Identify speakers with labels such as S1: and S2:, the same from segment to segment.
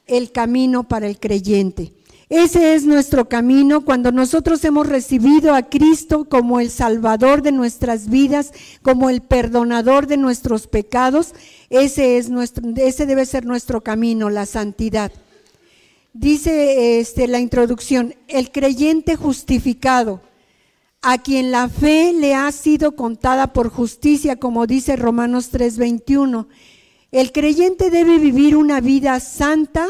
S1: el camino para el creyente. Ese es nuestro camino cuando nosotros hemos recibido a Cristo como el Salvador de nuestras vidas, como el perdonador de nuestros pecados. Ese debe ser nuestro camino, la santidad. Dice la introducción, el creyente justificado, a quien la fe le ha sido contada por justicia, como dice Romanos 3:21. El creyente debe vivir una vida santa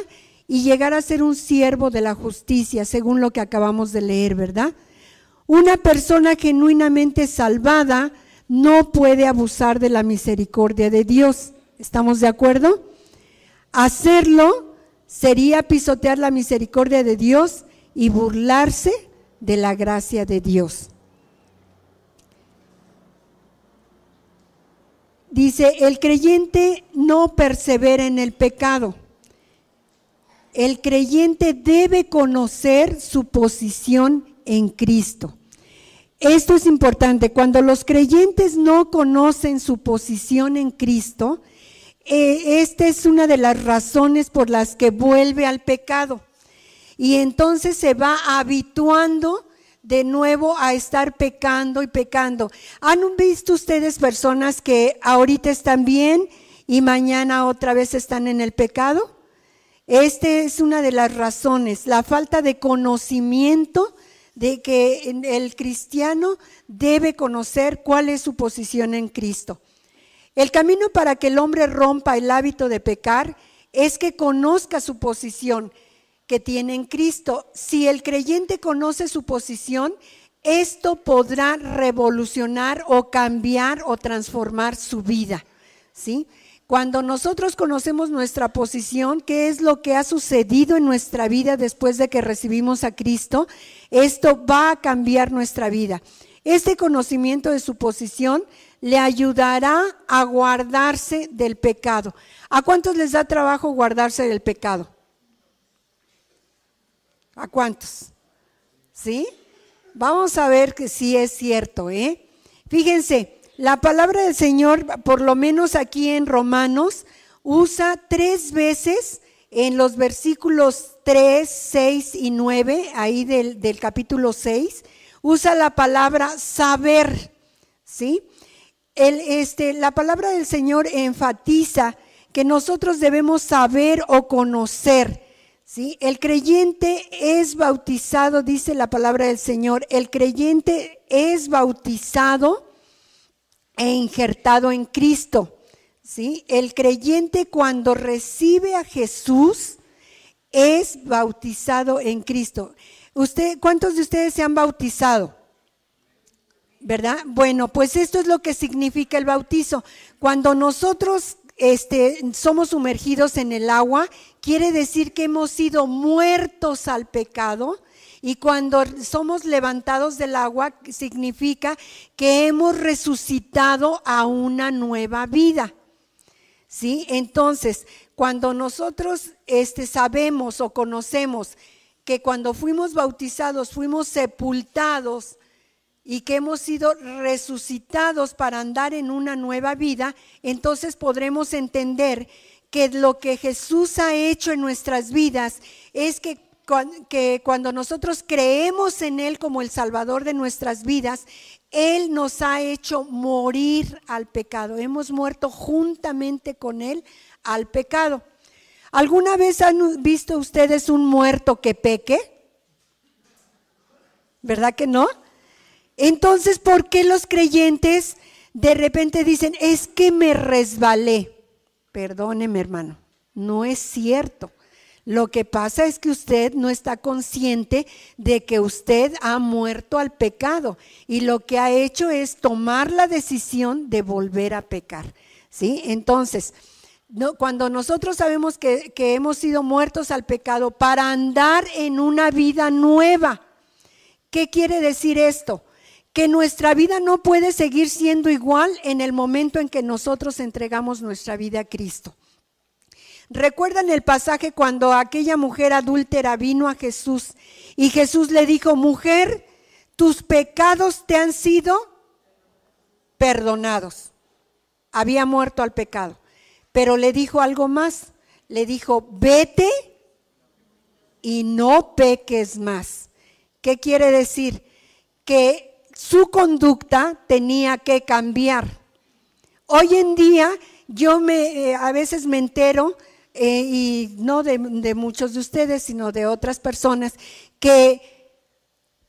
S1: y llegar a ser un siervo de la justicia, según lo que acabamos de leer, ¿verdad? Una persona genuinamente salvada no puede abusar de la misericordia de Dios. ¿Estamos de acuerdo? Hacerlo sería pisotear la misericordia de Dios y burlarse de la gracia de Dios. Dice, el creyente no persevera en el pecado. El creyente debe conocer su posición en Cristo. Esto es importante. Cuando los creyentes no conocen su posición en Cristo, esta es una de las razones por las que vuelve al pecado. Y entonces se va habituando de nuevo a estar pecando y pecando. ¿Han visto ustedes personas que ahorita están bien y mañana otra vez están en el pecado? Es una de las razones, la falta de conocimiento de que el cristiano debe conocer cuál es su posición en Cristo. El camino para que el hombre rompa el hábito de pecar es que conozca su posición que tiene en Cristo. Si el creyente conoce su posición, esto podrá revolucionar o cambiar o transformar su vida, ¿sí? Cuando nosotros conocemos nuestra posición, qué es lo que ha sucedido en nuestra vida después de que recibimos a Cristo, esto va a cambiar nuestra vida. Este conocimiento de su posición le ayudará a guardarse del pecado. ¿A cuántos les da trabajo guardarse del pecado? ¿A cuántos? ¿Sí? Vamos a ver que sí es cierto, ¿eh? Fíjense. La palabra del Señor, por lo menos aquí en Romanos, usa 3 veces en los versículos 3, 6 y 9, ahí del capítulo 6, usa la palabra saber, ¿sí? La palabra del Señor enfatiza que nosotros debemos saber o conocer, ¿sí? El creyente es bautizado, dice la palabra del Señor, el creyente es bautizado e injertado en Cristo, ¿sí? El creyente cuando recibe a Jesús es bautizado en Cristo. ¿Cuántos de ustedes se han bautizado? ¿Verdad? Bueno, pues esto es lo que significa el bautizo. Cuando nosotros somos sumergidos en el agua, quiere decir que hemos sido muertos al pecado. Y cuando somos levantados del agua, significa que hemos resucitado a una nueva vida, ¿sí? Entonces, cuando nosotros sabemos o conocemos que cuando fuimos bautizados, fuimos sepultados y que hemos sido resucitados para andar en una nueva vida, entonces podremos entender que lo que Jesús ha hecho en nuestras vidas es que cuando nosotros creemos en Él como el Salvador de nuestras vidas, Él nos ha hecho morir al pecado. Hemos muerto juntamente con Él al pecado. ¿Alguna vez han visto ustedes un muerto que peque? ¿Verdad que no? Entonces, ¿por qué los creyentes de repente dicen, es que me resbalé? Perdóneme, hermano, no es cierto. Lo que pasa es que usted no está consciente de que usted ha muerto al pecado y lo que ha hecho es tomar la decisión de volver a pecar, ¿sí? Entonces, cuando nosotros sabemos que hemos sido muertos al pecado para andar en una vida nueva, ¿qué quiere decir esto? Que nuestra vida no puede seguir siendo igual en el momento en que nosotros entregamos nuestra vida a Cristo. ¿Recuerdan el pasaje cuando aquella mujer adúltera vino a Jesús y Jesús le dijo, mujer, tus pecados te han sido perdonados? Había muerto al pecado, pero le dijo algo más, le dijo, vete y no peques más. ¿Qué quiere decir? Que su conducta tenía que cambiar. Hoy en día yo a veces me entero, y no de muchos de ustedes, sino de otras personas, que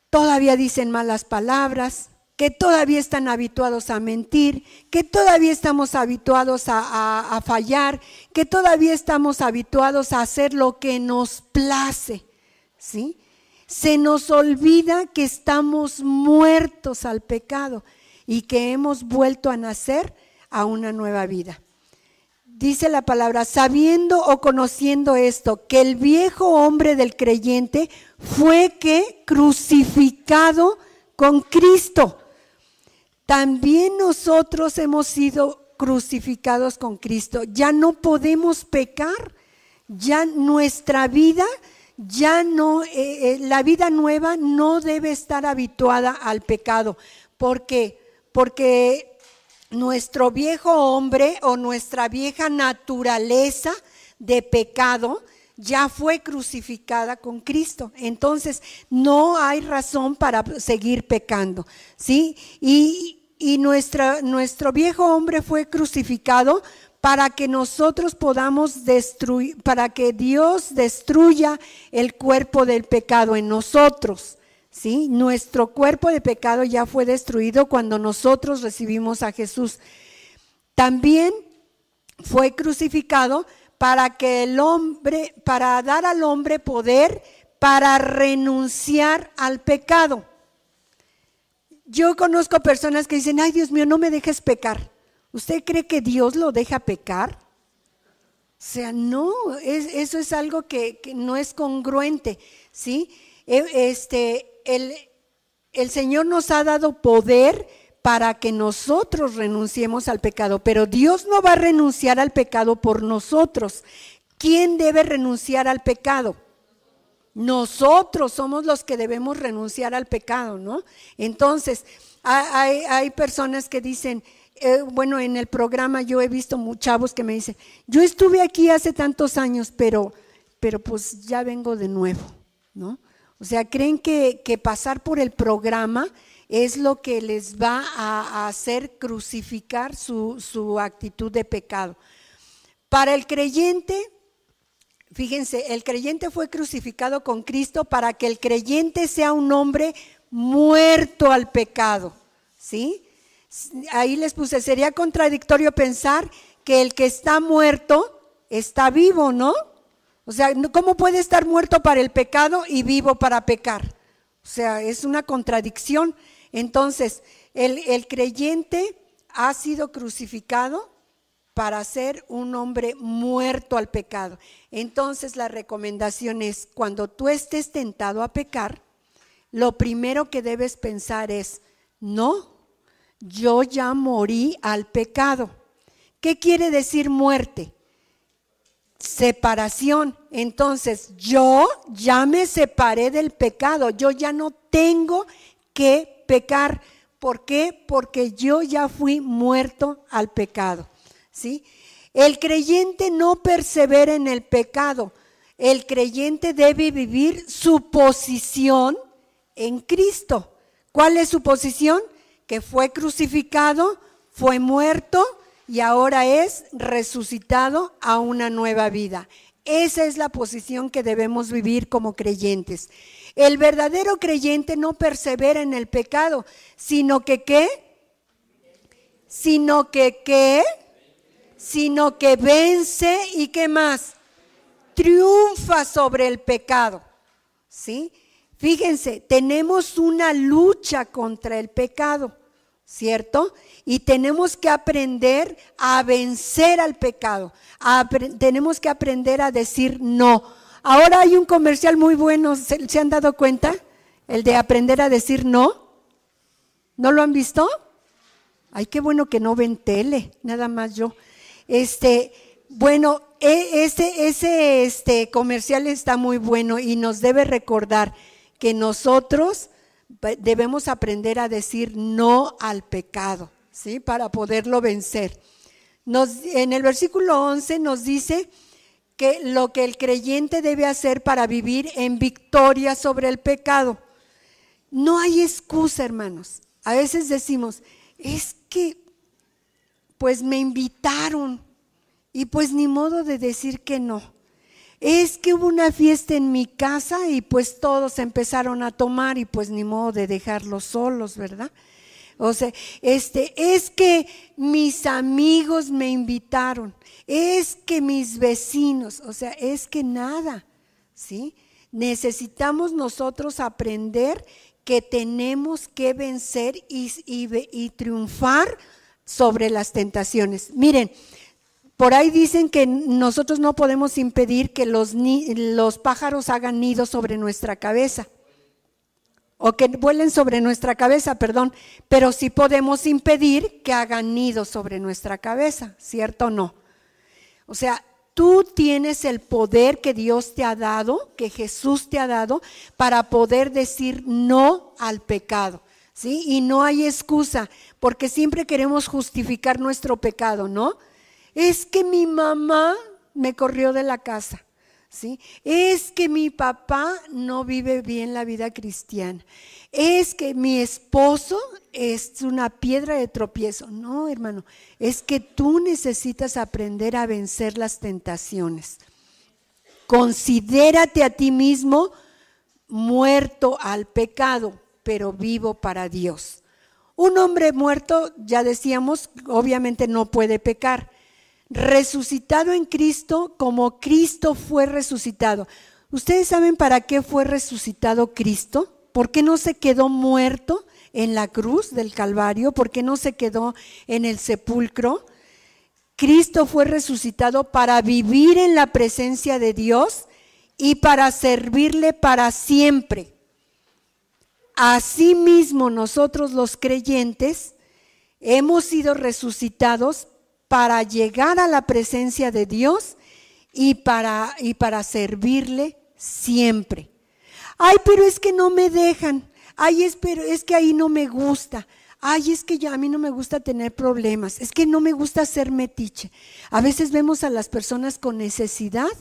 S1: todavía dicen malas palabras, que todavía están habituados a mentir, que todavía estamos habituados a fallar, que todavía estamos habituados a hacer lo que nos place, ¿sí? Se nos olvida que estamos muertos al pecado y que hemos vuelto a nacer a una nueva vida. Dice la palabra, sabiendo o conociendo esto, que el viejo hombre del creyente fue que crucificado con Cristo. También nosotros hemos sido crucificados con Cristo. Ya no podemos pecar, ya nuestra vida, ya no, la vida nueva no debe estar habituada al pecado. ¿Por qué? Porque nuestro viejo hombre o nuestra vieja naturaleza de pecado ya fue crucificada con Cristo. Entonces no hay razón para seguir pecando, ¿sí? Y nuestro viejo hombre fue crucificado para que nosotros podamos destruir, para que Dios destruya el cuerpo del pecado en nosotros. ¿Sí? Nuestro cuerpo de pecado ya fue destruido cuando nosotros recibimos a Jesús. También fue crucificado para dar al hombre poder para renunciar al pecado. Yo conozco personas que dicen, ay Dios mío, no me dejes pecar. ¿Usted cree que Dios lo deja pecar? O sea, no, eso es algo que no es congruente, ¿sí? El Señor nos ha dado poder para que nosotros renunciemos al pecado, pero Dios no va a renunciar al pecado por nosotros. ¿Quién debe renunciar al pecado? Nosotros somos los que debemos renunciar al pecado, ¿no? Entonces, hay personas que dicen, bueno, en el programa yo he visto chavos que me dicen, yo estuve aquí hace tantos años, pero pues ya vengo de nuevo, ¿no? O sea, creen que pasar por el programa es lo que les va a hacer crucificar su actitud de pecado. Para el creyente, fíjense, el creyente fue crucificado con Cristo para que el creyente sea un hombre muerto al pecado, ¿sí? Ahí les puse, sería contradictorio pensar que el que está muerto está vivo, ¿no? O sea, ¿cómo puede estar muerto para el pecado y vivo para pecar? O sea, es una contradicción. Entonces, el creyente ha sido crucificado para ser un hombre muerto al pecado. Entonces, la recomendación es, cuando tú estés tentado a pecar, lo primero que debes pensar es, no, yo ya morí al pecado. ¿Qué quiere decir muerte? Separación. Entonces yo ya me separé del pecado, yo ya no tengo que pecar. ¿Por qué? Porque yo ya fui muerto al pecado, ¿sí? El creyente no persevera en el pecado. El creyente debe vivir su posición en Cristo. ¿Cuál es su posición? Que fue crucificado, fue muerto y ahora es resucitado a una nueva vida. Esa es la posición que debemos vivir como creyentes. El verdadero creyente no persevera en el pecado, sino que ¿qué? Sino que vence y ¿qué más? Triunfa sobre el pecado, ¿sí? Fíjense, tenemos una lucha contra el pecado, ¿cierto? Y tenemos que aprender a vencer al pecado. Tenemos que aprender a decir no. Ahora hay un comercial muy bueno, ¿se han dado cuenta? El de aprender a decir no. ¿No lo han visto? Ay, qué bueno que no ven tele, nada más yo. Bueno, ese comercial está muy bueno y nos debe recordar que nosotros debemos aprender a decir no al pecado, ¿sí? Para poderlo vencer. En el versículo 11 nos dice que lo que el creyente debe hacer para vivir en victoria sobre el pecado. No hay excusa, hermanos. A veces decimos, es que pues me invitaron y pues ni modo de decir que no. Es que hubo una fiesta en mi casa y pues todos empezaron a tomar y pues ni modo de dejarlos solos, ¿verdad? O sea, es que mis amigos me invitaron, es que mis vecinos, o sea, es que nada, ¿sí? Necesitamos nosotros aprender que tenemos que vencer y triunfar sobre las tentaciones. Miren, por ahí dicen que nosotros no podemos impedir que los pájaros hagan nidos sobre nuestra cabeza. O que vuelen sobre nuestra cabeza, perdón, pero sí podemos impedir que hagan nidos sobre nuestra cabeza, ¿cierto o no? O sea, tú tienes el poder que Dios te ha dado, que Jesús te ha dado, para poder decir no al pecado, ¿sí? Y no hay excusa, porque siempre queremos justificar nuestro pecado, ¿no? Es que mi mamá me corrió de la casa. ¿Sí? Es que mi papá no vive bien la vida cristiana, es que mi esposo es una piedra de tropiezo. No, hermano, es que tú necesitas aprender a vencer las tentaciones. Considérate a ti mismo muerto al pecado, pero vivo para Dios. Un hombre muerto, ya decíamos, obviamente no puede pecar. Resucitado en Cristo como Cristo fue resucitado. ¿Ustedes saben para qué fue resucitado Cristo? ¿Por qué no se quedó muerto en la cruz del Calvario? ¿Por qué no se quedó en el sepulcro? Cristo fue resucitado para vivir en la presencia de Dios y para servirle para siempre. Asimismo, nosotros los creyentes hemos sido resucitados para llegar a la presencia de Dios y para servirle siempre. Ay, pero es que no me dejan. Ay, pero es que ahí no me gusta. Ay, es que a mí no me gusta tener problemas. Es que no me gusta ser metiche. A veces vemos a las personas con necesidad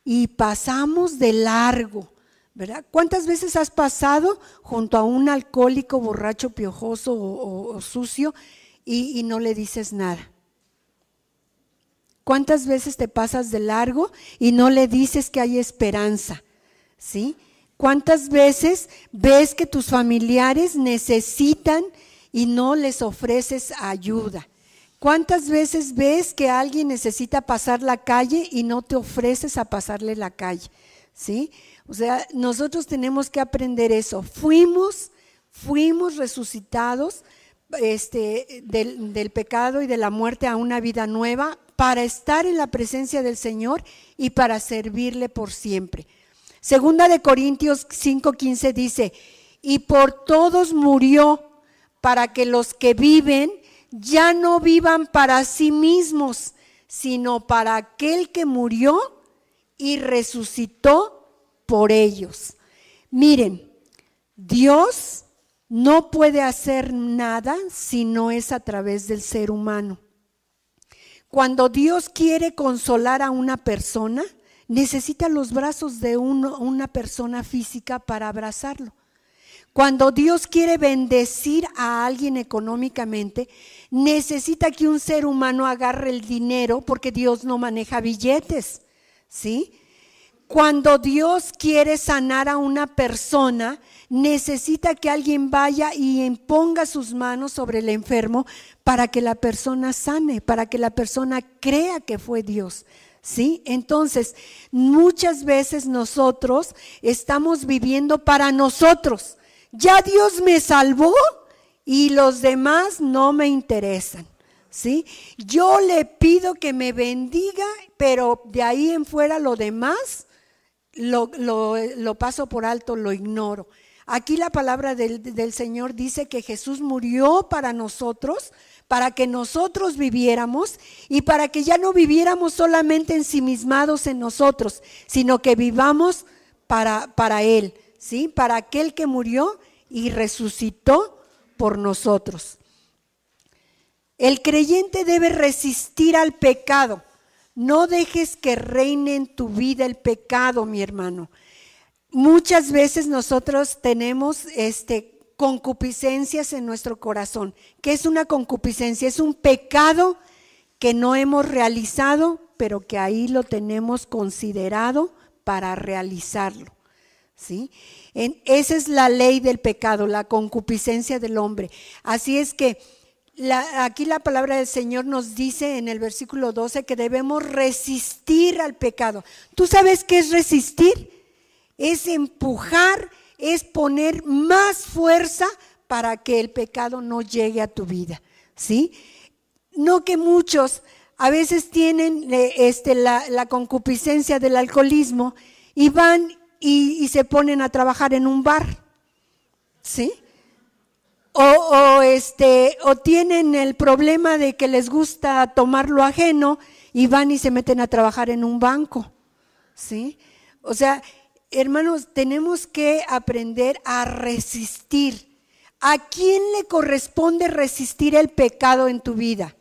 S1: y pasamos de largo, ¿verdad? ¿Cuántas veces has pasado junto a un alcohólico, borracho, piojoso o sucio y no le dices nada? ¿Cuántas veces te pasas de largo y no le dices que hay esperanza? ¿Sí? ¿Cuántas veces ves que tus familiares necesitan y no les ofreces ayuda? ¿Cuántas veces ves que alguien necesita pasar la calle y no te ofreces a pasarle la calle? ¿Sí? O sea, nosotros tenemos que aprender eso. Fuimos resucitados del pecado y de la muerte a una vida nueva, para estar en la presencia del Señor y para servirle por siempre. Segunda de Corintios 5:15 dice, y por todos murió, para que los que viven ya no vivan para sí mismos, sino para aquel que murió y resucitó por ellos. Miren, Dios no puede hacer nada si no es a través del ser humano. Cuando Dios quiere consolar a una persona, necesita los brazos de una persona física para abrazarlo. Cuando Dios quiere bendecir a alguien económicamente, necesita que un ser humano agarre el dinero, porque Dios no maneja billetes, ¿sí? Cuando Dios quiere sanar a una persona, necesita que alguien vaya y imponga sus manos sobre el enfermo para que la persona sane, para que la persona crea que fue Dios, ¿sí? Entonces, muchas veces nosotros estamos viviendo para nosotros. Ya Dios me salvó y los demás no me interesan, ¿sí? Yo le pido que me bendiga, pero de ahí en fuera lo demás lo paso por alto, lo ignoro. Aquí la palabra del Señor dice que Jesús murió para nosotros, para que nosotros viviéramos y para que ya no viviéramos solamente ensimismados en nosotros, sino que vivamos para Él, ¿sí? Para aquel que murió y resucitó por nosotros. El creyente debe resistir al pecado, No dejes que reine en tu vida el pecado, mi hermano. Muchas veces nosotros tenemos concupiscencias en nuestro corazón. ¿Qué es una concupiscencia? Es un pecado que no hemos realizado, pero que ahí lo tenemos considerado para realizarlo, ¿sí? Esa es la ley del pecado, la concupiscencia del hombre. Así es que aquí la palabra del Señor nos dice en el versículo 12 que debemos resistir al pecado. ¿Tú sabes qué es resistir? Es empujar, es poner más fuerza para que el pecado no llegue a tu vida, ¿sí? No que muchos a veces tienen la concupiscencia del alcoholismo y van y se ponen a trabajar en un bar, ¿sí? O tienen el problema de que les gusta tomar lo ajeno y van y se meten a trabajar en un banco, ¿sí? O sea, hermanos, tenemos que aprender a resistir. ¿A quién le corresponde resistir el pecado en tu vida?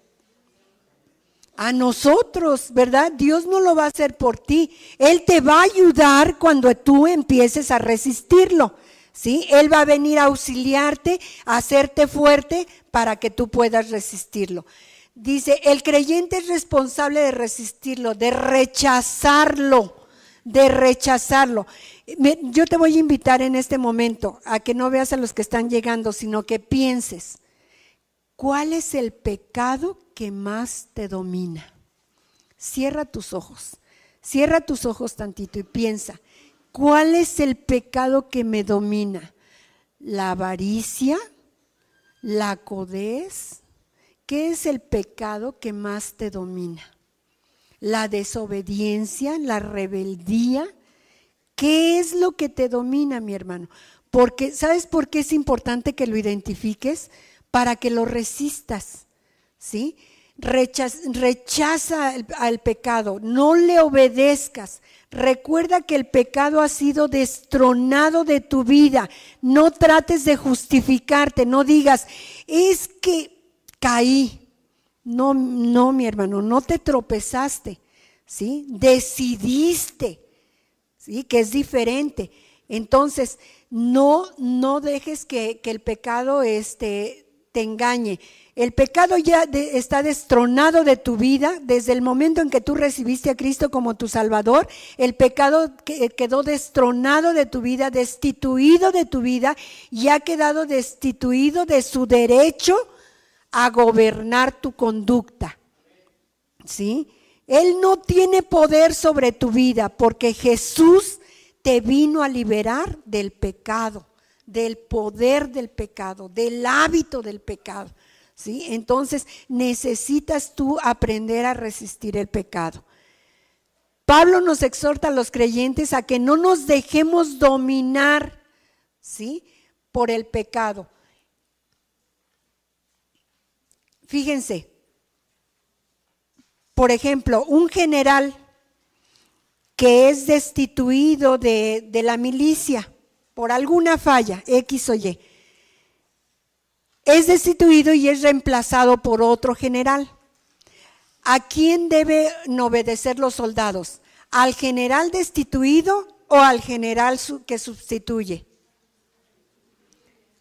S1: A nosotros, ¿verdad? Dios no lo va a hacer por ti. Él te va a ayudar cuando tú empieces a resistirlo, ¿sí? Él va a venir a auxiliarte, a hacerte fuerte para que tú puedas resistirlo. Dice, el creyente es responsable de resistirlo, de rechazarlo. Yo te voy a invitar en este momento a que no veas a los que están llegando, sino que pienses, ¿cuál es el pecado que más te domina? Cierra tus ojos tantito y piensa, ¿cuál es el pecado que me domina? ¿La avaricia? ¿La codez? ¿Qué es el pecado que más te domina? ¿La desobediencia? ¿La rebeldía? ¿Qué es lo que te domina, mi hermano? Porque, ¿sabes por qué es importante que lo identifiques? Para que lo resistas, ¿sí? Rechaza al pecado, no le obedezcas. Recuerda que el pecado ha sido destronado de tu vida. No trates de justificarte, no digas, es que caí. No, mi hermano, no te tropezaste, ¿sí? Decidiste, ¿sí? Que es diferente. Entonces, no dejes que el pecado te engañe. El pecado ya está destronado de tu vida. Desde el momento en que tú recibiste a Cristo como tu Salvador, el pecado quedó destronado de tu vida, destituido de tu vida, y ha quedado destituido de su derecho a gobernar tu conducta, ¿sí? Él no tiene poder sobre tu vida porque Jesús te vino a liberar del pecado, del poder del pecado, del hábito del pecado, ¿sí? Entonces necesitas tú aprender a resistir el pecado. Pablo nos exhorta a los creyentes a que no nos dejemos dominar, ¿sí? Por el pecado. Fíjense, por ejemplo, un general que es destituido de la milicia por alguna falla, X o Y, es destituido y es reemplazado por otro general. ¿A quién deben obedecer los soldados? ¿Al general destituido o al general que sustituye?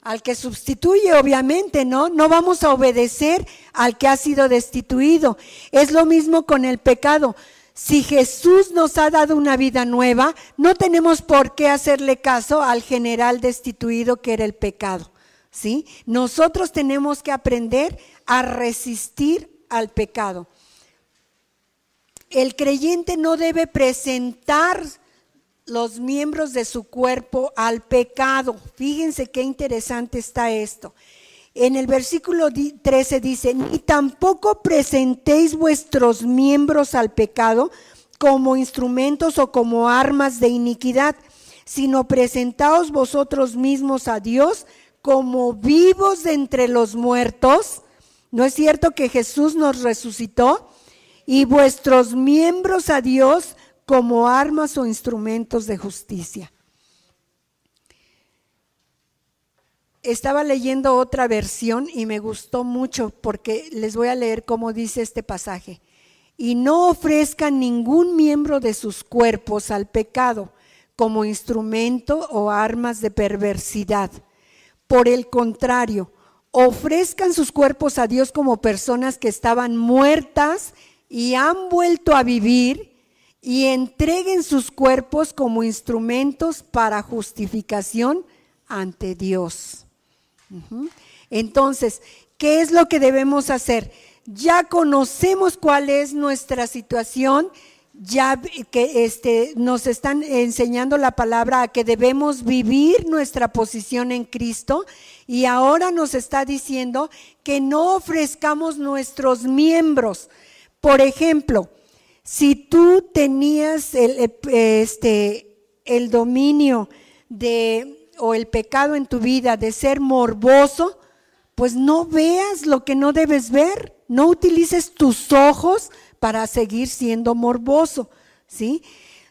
S1: Al que sustituye, obviamente, ¿no? No vamos a obedecer al que ha sido destituido. Es lo mismo con el pecado. Si Jesús nos ha dado una vida nueva, no tenemos por qué hacerle caso al general destituido que era el pecado, ¿sí? Nosotros tenemos que aprender a resistir al pecado. El creyente no debe presentar los miembros de su cuerpo al pecado. Fíjense qué interesante está esto. En el versículo 13 dice, ni tampoco presentéis vuestros miembros al pecado como instrumentos o como armas de iniquidad, sino presentaos vosotros mismos a Dios como vivos de entre los muertos. ¿No es cierto que Jesús nos resucitó? Y vuestros miembros a Dios como armas o instrumentos de justicia. Estaba leyendo otra versión y me gustó mucho porque les voy a leer cómo dice este pasaje. y no ofrezcan ningún miembro de sus cuerpos al pecado como instrumento o armas de perversidad. Por el contrario, ofrezcan sus cuerpos a Dios como personas que estaban muertas y han vuelto a vivir, y entreguen sus cuerpos como instrumentos para justificación ante Dios. Entonces, ¿qué es lo que debemos hacer? Ya conocemos cuál es nuestra situación, ya que nos están enseñando la palabra a que debemos vivir nuestra posición en Cristo, y ahora nos está diciendo que no ofrezcamos nuestros miembros. Por ejemplo, si tú tenías el dominio o el pecado en tu vida de ser morboso, pues no veas lo que no debes ver, no utilices tus ojos para seguir siendo morboso, ¿sí?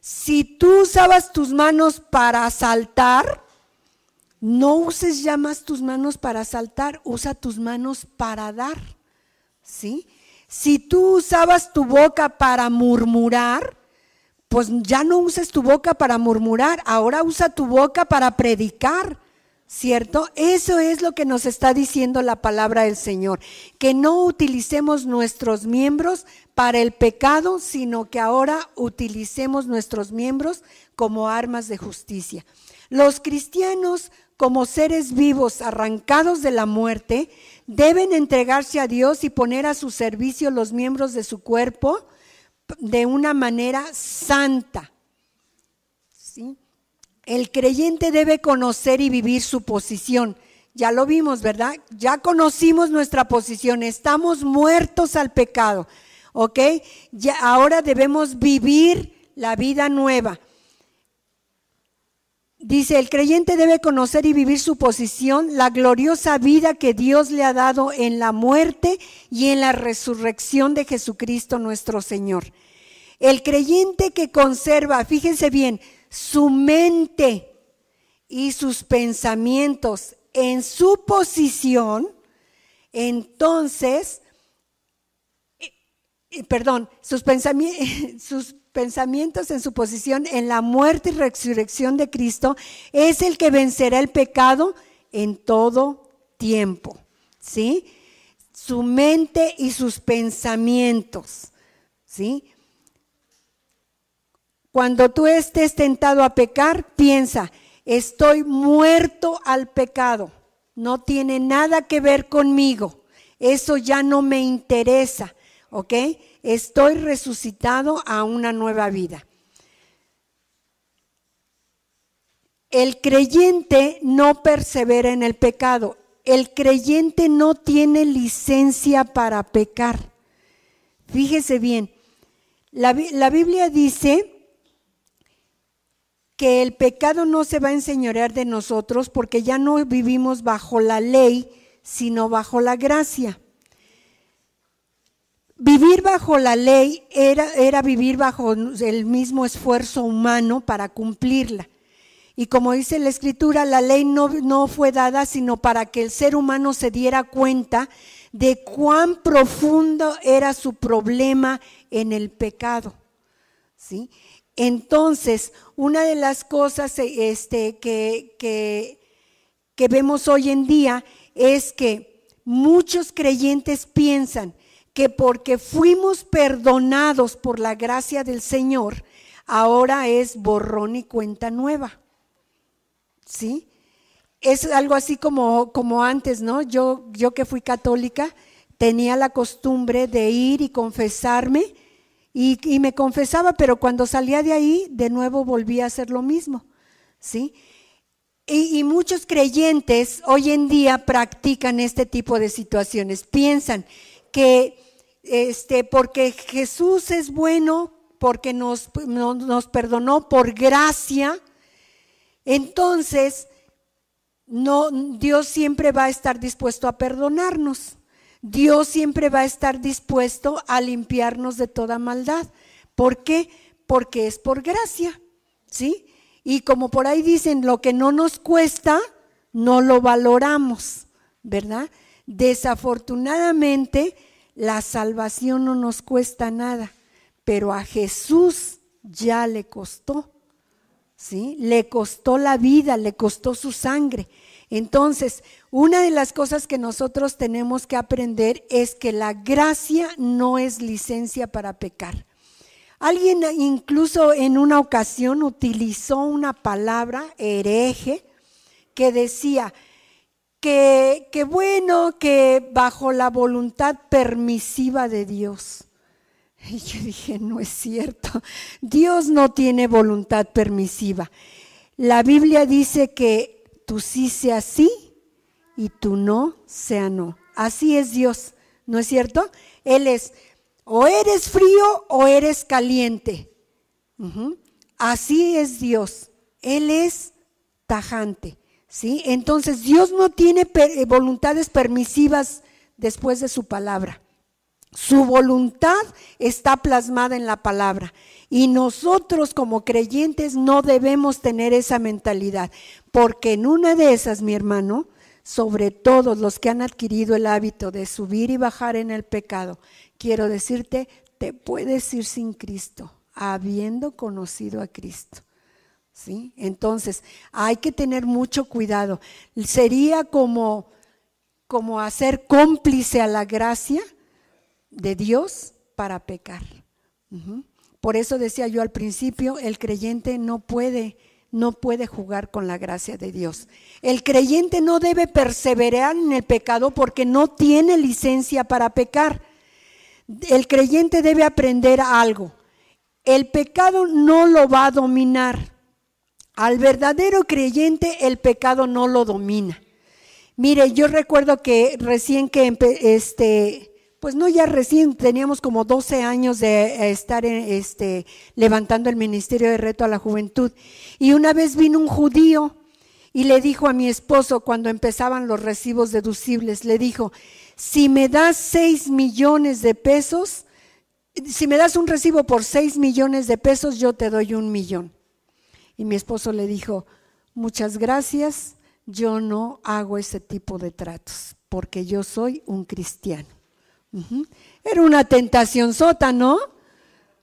S1: Si tú usabas tus manos para asaltar, no uses ya más tus manos para asaltar, usa tus manos para dar, ¿sí? Si tú usabas tu boca para murmurar, pues ya no uses tu boca para murmurar, ahora usa tu boca para predicar, ¿cierto? Eso es lo que nos está diciendo la palabra del Señor, que no utilicemos nuestros miembros para el pecado, sino que ahora utilicemos nuestros miembros como armas de justicia. Los cristianos, como seres vivos arrancados de la muerte, deben entregarse a Dios y poner a su servicio los miembros de su cuerpo de una manera santa, ¿sí? El creyente debe conocer y vivir su posición. Ya lo vimos, ¿verdad? Ya conocimos nuestra posición, estamos muertos al pecado, ¿ok? Ya, ahora debemos vivir la vida nueva. Dice, el creyente debe conocer y vivir su posición, la gloriosa vida que Dios le ha dado en la muerte y en la resurrección de Jesucristo nuestro Señor. El creyente que conserva, fíjense bien, su mente y sus pensamientos en su posición, entonces, sus pensamientos en su posición en la muerte y resurrección de Cristo, es el que vencerá el pecado en todo tiempo, ¿sí? Su mente y sus pensamientos, ¿sí? Cuando tú estés tentado a pecar, piensa, estoy muerto al pecado, no tiene nada que ver conmigo, eso ya no me interesa, ¿ok? Estoy resucitado a una nueva vida. El creyente no persevera en el pecado, el creyente no tiene licencia para pecar. Fíjese bien, la Biblia dice que el pecado no se va a enseñorear de nosotros porque ya no vivimos bajo la ley, sino bajo la gracia. Vivir bajo la ley era vivir bajo el mismo esfuerzo humano para cumplirla. Y como dice la Escritura, la ley no fue dada sino para que el ser humano se diera cuenta de cuán profundo era su problema en el pecado, ¿sí? Entonces, una de las cosas que vemos hoy en día es que muchos creyentes piensan que porque fuimos perdonados por la gracia del Señor, ahora es borrón y cuenta nueva, ¿sí? Es algo así como antes, ¿no? Yo que fui católica, tenía la costumbre de ir y confesarme, y me confesaba, pero cuando salía de ahí, de nuevo volvía a hacer lo mismo, ¿sí? Y muchos creyentes hoy en día practican este tipo de situaciones, piensan que porque Jesús es bueno, porque nos perdonó por gracia, entonces Dios siempre va a estar dispuesto a perdonarnos. Dios siempre va a estar dispuesto a limpiarnos de toda maldad. ¿Por qué? Porque es por gracia, ¿sí? Y como por ahí dicen, lo que no nos cuesta, no lo valoramos, ¿verdad? Desafortunadamente, la salvación no nos cuesta nada, pero a Jesús ya le costó, ¿sí? Le costó la vida, le costó su sangre. Entonces, una de las cosas que nosotros tenemos que aprender es que la gracia no es licencia para pecar. Alguien incluso en una ocasión utilizó una palabra, hereje, que decía que bueno, que bajo la voluntad permisiva de Dios. Y yo dije, no es cierto, Dios no tiene voluntad permisiva. La Biblia dice que tú sí sea sí y tú no sea no. Así es Dios, ¿no es cierto? Él es, o eres frío o eres caliente. Así es Dios, Él es tajante, ¿sí? Entonces Dios no tiene voluntades permisivas después de su palabra. Su voluntad está plasmada en la palabra y nosotros como creyentes no debemos tener esa mentalidad, porque en una de esas, mi hermano, sobre todo los que han adquirido el hábito de subir y bajar en el pecado, quiero decirte, te puedes ir sin Cristo, habiendo conocido a Cristo, ¿sí? Entonces hay que tener mucho cuidado. Sería como hacer cómplice a la gracia de Dios para pecar. Por eso decía yo al principio, el creyente no puede jugar con la gracia de Dios. El creyente no debe perseverar en el pecado porque no tiene licencia para pecar. El creyente debe aprender algo. El pecado no lo va a dominar. Al verdadero creyente el pecado no lo domina. Mire, yo recuerdo que recién que pues no ya recién, teníamos como 12 años de estar levantando el ministerio de reto a la juventud. Y una vez vino un judío y le dijo a mi esposo, cuando empezaban los recibos deducibles, le dijo, si me das 6 millones de pesos, si me das un recibo por 6 millones de pesos, yo te doy 1 millón. Y mi esposo le dijo, muchas gracias, yo no hago ese tipo de tratos, porque yo soy un cristiano. Era una tentación sota, ¿no?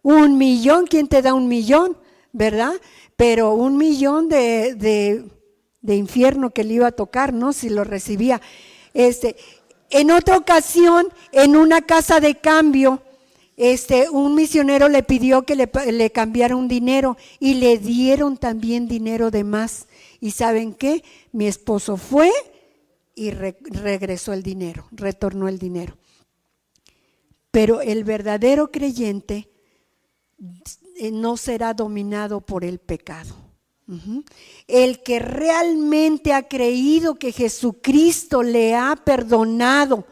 S1: 1 millón, ¿quién te da 1 millón? ¿Verdad? Pero 1 millón de infierno que le iba a tocar, ¿no? Si lo recibía. En otra ocasión, en una casa de cambio, un misionero le pidió que le cambiara un dinero y le dieron también dinero de más. ¿Y saben qué? Mi esposo fue y regresó el dinero, retornó el dinero. Pero el verdadero creyente no será dominado por el pecado. El que realmente ha creído que Jesucristo le ha perdonado,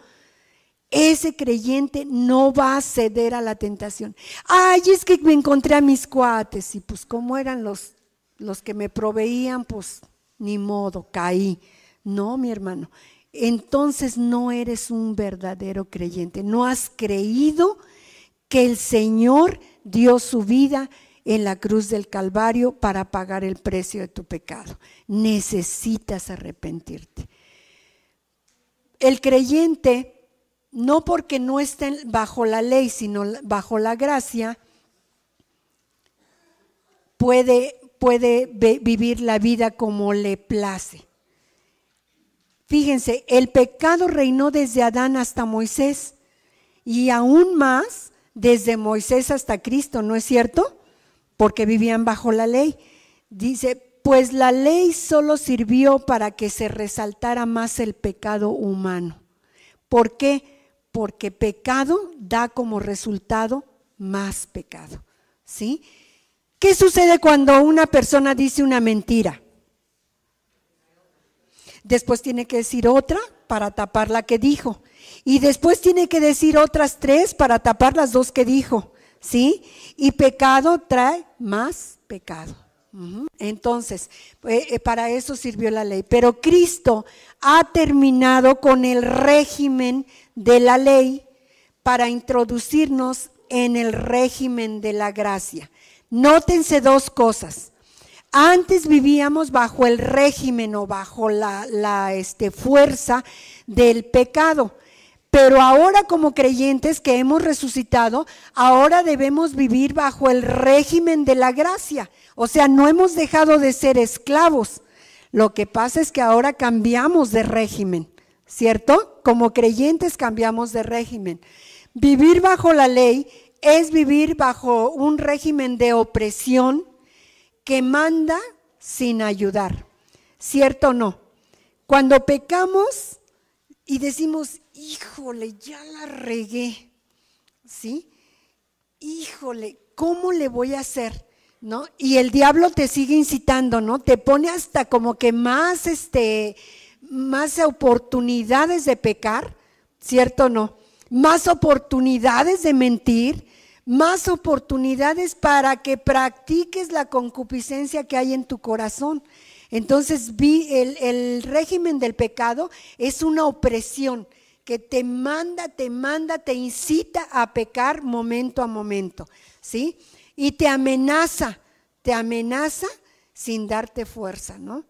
S1: ese creyente no va a ceder a la tentación. Ay, es que me encontré a mis cuates y pues como eran los que me proveían, pues ni modo, caí. No, mi hermano. Entonces no eres un verdadero creyente, no has creído que el Señor dio su vida en la cruz del Calvario para pagar el precio de tu pecado. Necesitas arrepentirte. El creyente, no porque no esté bajo la ley, sino bajo la gracia, puede vivir la vida como le place. Fíjense, el pecado reinó desde Adán hasta Moisés y aún más desde Moisés hasta Cristo, ¿no es cierto? Porque vivían bajo la ley. Dice, pues la ley solo sirvió para que se resaltara más el pecado humano. ¿Por qué? Porque pecado da como resultado más pecado, ¿sí? ¿Qué sucede cuando una persona dice una mentira? Después tiene que decir otra para tapar la que dijo. Y después tiene que decir otras 3 para tapar las 2 que dijo, ¿sí? Y pecado trae más pecado. Entonces, para eso sirvió la ley. Pero Cristo ha terminado con el régimen de la ley para introducirnos en el régimen de la gracia. Nótense 2 cosas. Antes vivíamos bajo el régimen o bajo la fuerza del pecado, Pero ahora como creyentes que hemos resucitado, ahora debemos vivir bajo el régimen de la gracia. O sea, no hemos dejado de ser esclavos. Lo que pasa es que ahora cambiamos de régimen, ¿cierto? Como creyentes cambiamos de régimen. Vivir bajo la ley es vivir bajo un régimen de opresión que manda sin ayudar, ¿cierto o no? Cuando pecamos y decimos, híjole, ya la regué, ¿sí? Híjole, ¿cómo le voy a hacer? ¿No? Y el diablo te sigue incitando, ¿no? Te pone hasta como que más oportunidades de pecar, ¿cierto o no? Más oportunidades de mentir, más oportunidades para que practiques la concupiscencia que hay en tu corazón. Entonces, el régimen del pecado es una opresión que te manda, te incita a pecar momento a momento, ¿sí? Y te amenaza sin darte fuerza, ¿no?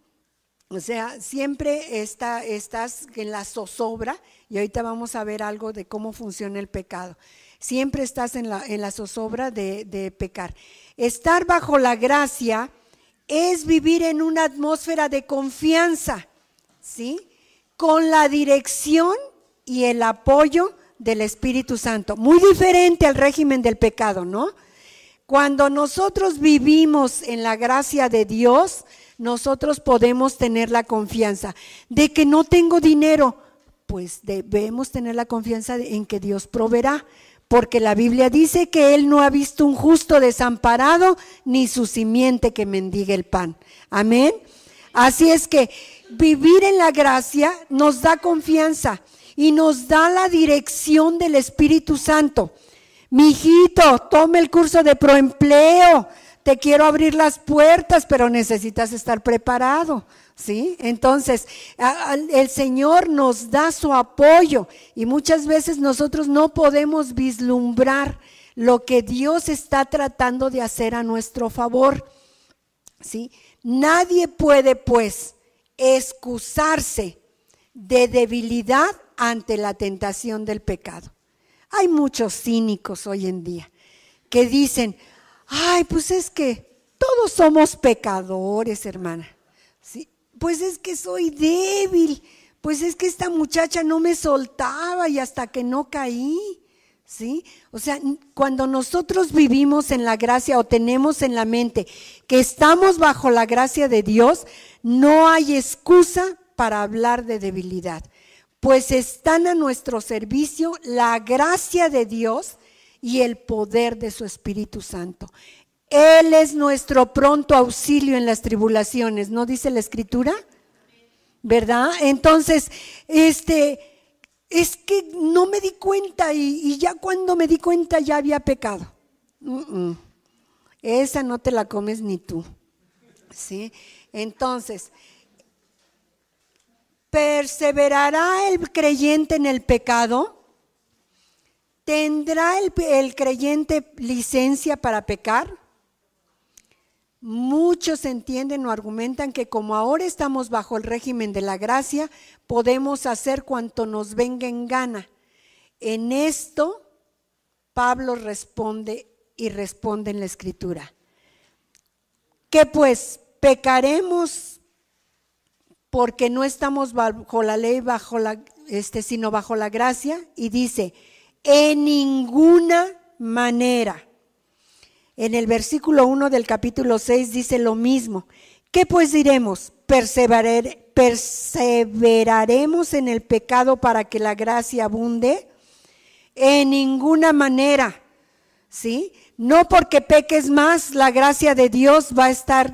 S1: O sea, siempre estás en la zozobra, y ahorita vamos a ver algo de cómo funciona el pecado. Siempre estás en la zozobra de pecar. Estar bajo la gracia es vivir en una atmósfera de confianza, ¿sí? Con la dirección y el apoyo del Espíritu Santo. Muy diferente al régimen del pecado, ¿no? Cuando nosotros vivimos en la gracia de Dios, nosotros podemos tener la confianza de que no tengo dinero, pues debemos tener la confianza en que Dios proveerá, porque la Biblia dice que Él no ha visto un justo desamparado, ni su simiente que mendigue el pan. Amén. Así es que vivir en la gracia nos da confianza y nos da la dirección del Espíritu Santo. Mi hijito, tome el curso de proempleo. Te quiero abrir las puertas, pero necesitas estar preparado, ¿sí? Entonces, el Señor nos da su apoyo y muchas veces nosotros no podemos vislumbrar lo que Dios está tratando de hacer a nuestro favor, ¿sí? Nadie puede, pues, excusarse de debilidad ante la tentación del pecado. Hay muchos cínicos hoy en día que dicen, ay, pues es que todos somos pecadores, hermana. ¿Sí? Pues es que soy débil, pues es que esta muchacha no me soltaba y hasta que no caí, ¿sí? O sea, cuando nosotros vivimos en la gracia o tenemos en la mente que estamos bajo la gracia de Dios, no hay excusa para hablar de debilidad, pues están a nuestro servicio la gracia de Dios y el poder de su Espíritu Santo. Él es nuestro pronto auxilio en las tribulaciones, ¿no dice la Escritura? ¿Verdad? Entonces, es que no me di cuenta y ya cuando me di cuenta ya había pecado. Esa no te la comes ni tú, ¿sí? Entonces, ¿perseverará el creyente en el pecado? ¿Tendrá el creyente licencia para pecar? Muchos entienden o argumentan que como ahora estamos bajo el régimen de la gracia, podemos hacer cuanto nos venga en gana. En esto, Pablo responde en la Escritura. ¿Qué pues? ¿Pecaremos porque no estamos bajo la ley, sino bajo la gracia? Y dice, en ninguna manera. En el versículo 1 del capítulo 6 dice lo mismo. ¿Qué pues diremos? ¿Perseveraremos en el pecado para que la gracia abunde? En ninguna manera, ¿sí? No porque peques más, la gracia de Dios va a estar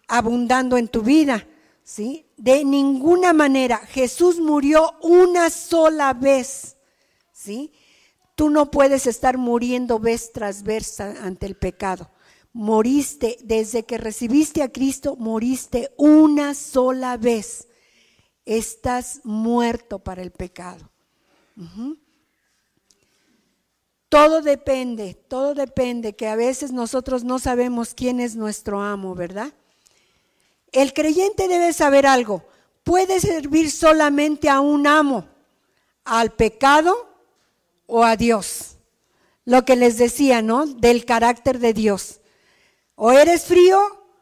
S1: abundando en tu vida, ¿sí? De ninguna manera. Jesús murió una sola vez, ¿sí? Tú no puedes estar muriendo vez tras vez ante el pecado. Moriste, desde que recibiste a Cristo, moriste una sola vez. Estás muerto para el pecado. Todo depende, que a veces nosotros no sabemos quién es nuestro amo, ¿verdad? El creyente debe saber algo. Puede servir solamente a un amo, ¿Al pecado o a Dios? Lo que les decía, ¿no? Del carácter de Dios. O eres frío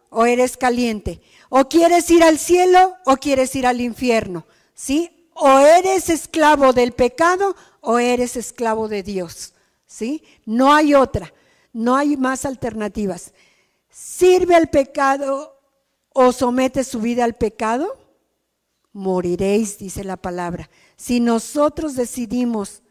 S1: o eres caliente. O quieres ir al cielo o quieres ir al infierno, ¿sí? O eres esclavo del pecado o eres esclavo de Dios, ¿sí? No hay otra, no hay más alternativas. ¿Sirve al pecado o somete su vida al pecado? Moriréis, dice la palabra. Si nosotros decidimos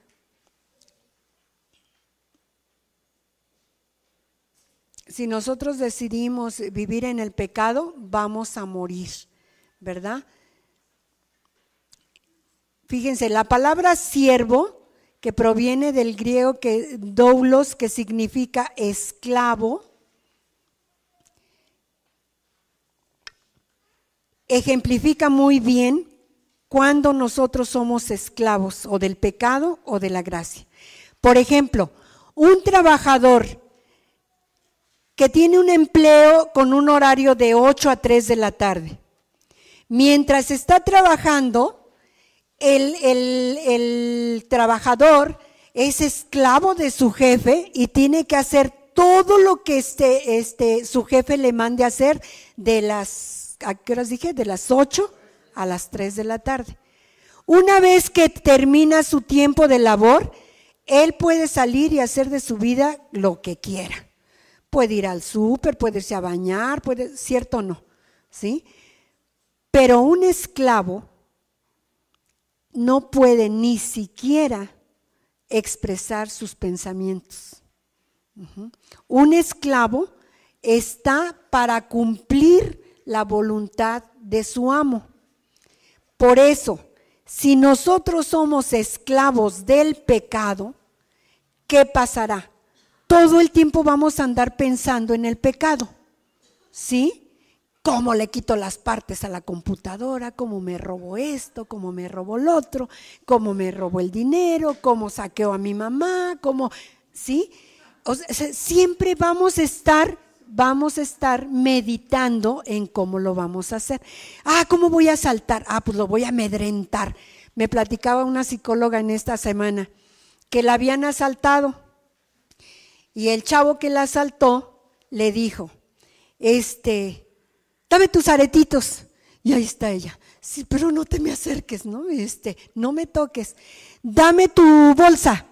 S1: vivir en el pecado, vamos a morir, ¿verdad? Fíjense, la palabra siervo, que proviene del griego doulos, que significa esclavo, ejemplifica muy bien cuando nosotros somos esclavos o del pecado o de la gracia. Por ejemplo, un trabajador que tiene un empleo con un horario de 8 a 3 de la tarde. Mientras está trabajando, el trabajador es esclavo de su jefe y tiene que hacer todo lo que su jefe le mande hacer ¿a qué horas dije? De las 8 a las 3 de la tarde. Una vez que termina su tiempo de labor, él puede salir y hacer de su vida lo que quiera. Puede ir al súper, puede irse a bañar, ¿cierto o no? ¿Sí? Pero un esclavo no puede ni siquiera expresar sus pensamientos. Un esclavo está para cumplir la voluntad de su amo. Por eso, si nosotros somos esclavos del pecado, ¿qué pasará? Todo el tiempo vamos a andar pensando en el pecado, ¿sí? ¿Cómo le quito las partes a la computadora? ¿Cómo me robo esto? ¿Cómo me robo el otro? ¿Cómo me robo el dinero? ¿Cómo saqueo a mi mamá? ¿Sí? O sea, siempre vamos a estar meditando en cómo lo vamos a hacer. ¿Cómo voy a asaltar? Pues lo voy a amedrentar. Me platicaba una psicóloga en esta semana que la habían asaltado. Y el chavo que la asaltó le dijo, dame tus aretitos. Y ahí está ella, sí, pero no te me acerques, ¿no? No me toques. Dame tu bolsa.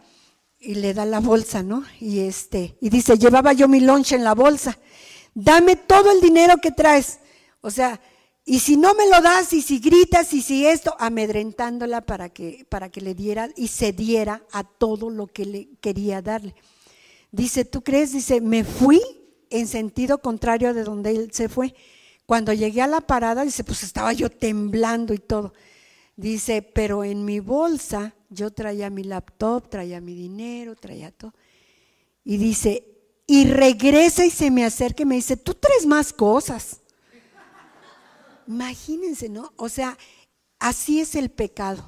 S1: Y le da la bolsa, ¿no? Y dice, llevaba yo mi lunch en la bolsa. Dame todo el dinero que traes. O sea, y si no me lo das, y si gritas, y si esto, amedrentándola para que le diera y cediera a todo lo que le quería darle. Dice, ¿tú crees? Dice, me fui en sentido contrario de donde él se fue. Cuando llegué a la parada, dice, pues estaba yo temblando y todo. Dice, pero en mi bolsa yo traía mi laptop, traía mi dinero, traía todo. Y dice, y regresa y se me acerca y me dice, tú traes más cosas. Imagínense, ¿no? O sea, así es el pecado,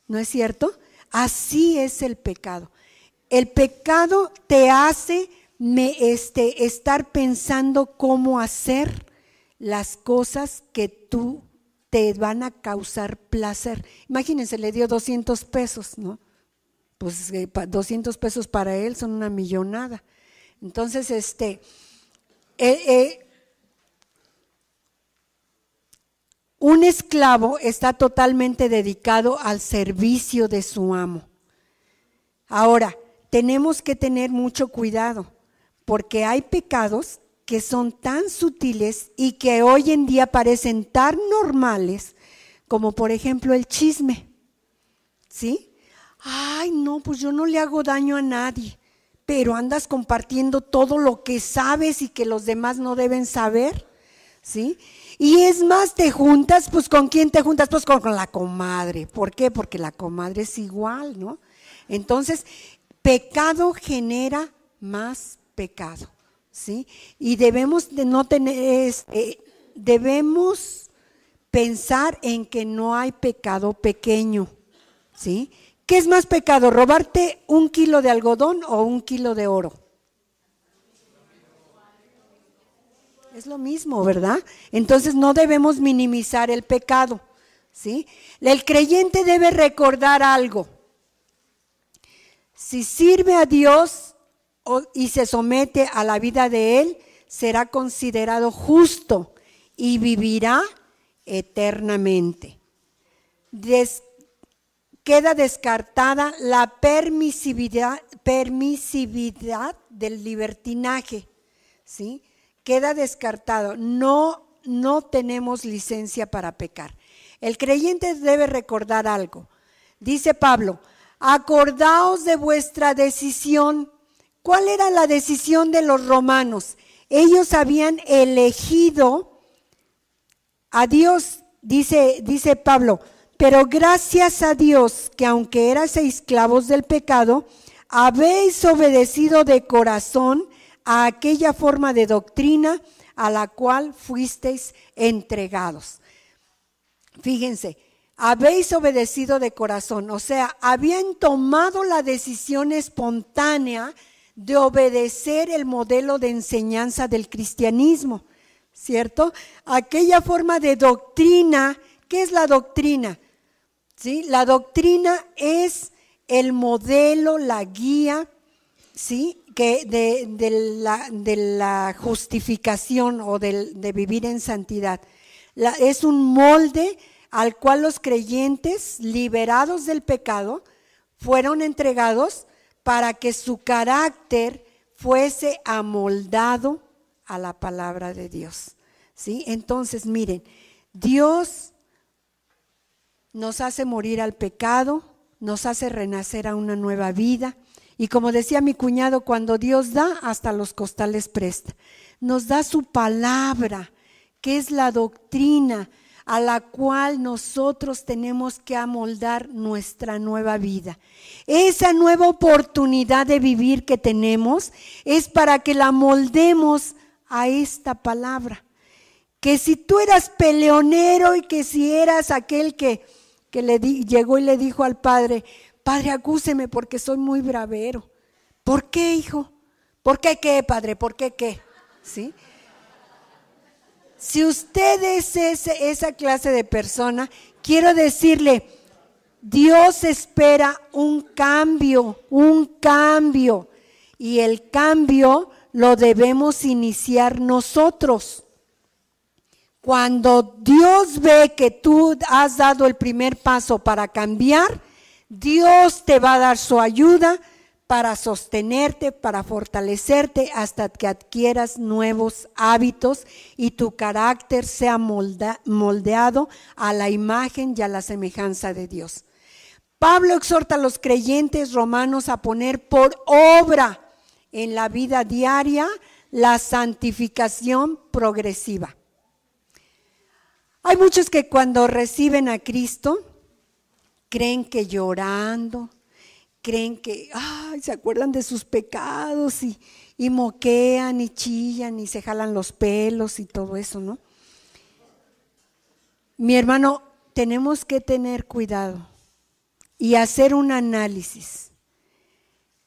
S1: ¿no es cierto? Así es el pecado. El pecado te hace estar pensando cómo hacer las cosas que tú te van a causar placer. Imagínense, le dio 200 pesos, ¿no? Pues 200 pesos para él son una millonada. Entonces, un esclavo está totalmente dedicado al servicio de su amo. Ahora, tenemos que tener mucho cuidado, porque hay pecados que son tan sutiles y que hoy en día parecen tan normales, como por ejemplo el chisme, ¿sí? Ay, no, pues yo no le hago daño a nadie, pero andas compartiendo todo lo que sabes y que los demás no deben saber, ¿sí? Y es más, te juntas, pues ¿con quién te juntas? Pues con la comadre. ¿Por qué? Porque la comadre es igual, ¿no? Entonces, pecado genera más pecado, ¿sí? Y debemos de no tener, debemos pensar en que no hay pecado pequeño, ¿sí? ¿Qué es más pecado? ¿Robarte 1 kilo de algodón o 1 kilo de oro? Es lo mismo, ¿verdad? Entonces no debemos minimizar el pecado, ¿sí? El creyente debe recordar algo. Si sirve a Dios y se somete a la vida de Él, será considerado justo y vivirá eternamente. Queda descartada la permisividad del libertinaje, ¿sí? Queda descartado, no tenemos licencia para pecar. El creyente debe recordar algo. Dice Pablo, acordaos de vuestra decisión. ¿Cuál era la decisión de los romanos? Ellos habían elegido a Dios, dice Pablo, pero gracias a Dios que aunque erais esclavos del pecado, habéis obedecido de corazón a aquella forma de doctrina a la cual fuisteis entregados. Fíjense, habéis obedecido de corazón, o sea, habían tomado la decisión espontánea de obedecer el modelo de enseñanza del cristianismo, ¿cierto? Aquella forma de doctrina. ¿Qué es la doctrina? ¿Sí? La doctrina es el modelo, la guía, ¿sí? Que de la justificación o de vivir en santidad. Es un molde al cual los creyentes liberados del pecado fueron entregados para que su carácter fuese amoldado a la palabra de Dios, ¿sí? Entonces, miren, Dios nos hace morir al pecado, nos hace renacer a una nueva vida. Y como decía mi cuñado, cuando Dios da, hasta los costales presta. Nos da su palabra, que es la doctrina a la cual nosotros tenemos que amoldar nuestra nueva vida. Esa nueva oportunidad de vivir que tenemos es para que la moldemos a esta palabra. Que si tú eras peleonero y que si eras aquel que llegó y le dijo al padre, padre, acúseme porque soy muy bravero. ¿Por qué, hijo? ¿Por qué qué, padre? ¿Por qué qué? ¿Sí? Si usted es esa clase de persona, quiero decirle, Dios espera un cambio. Y el cambio lo debemos iniciar nosotros. Cuando Dios ve que tú has dado el primer paso para cambiar, Dios te va a dar su ayuda para sostenerte, para fortalecerte hasta que adquieras nuevos hábitos y tu carácter sea moldeado a la imagen y a la semejanza de Dios. Pablo exhorta a los creyentes romanos a poner por obra en la vida diaria la santificación progresiva. Hay muchos que cuando reciben a Cristo creen que llorando, creen que se acuerdan de sus pecados y moquean y chillan y se jalan los pelos y todo eso, ¿no? Mi hermano, tenemos que tener cuidado y hacer un análisis.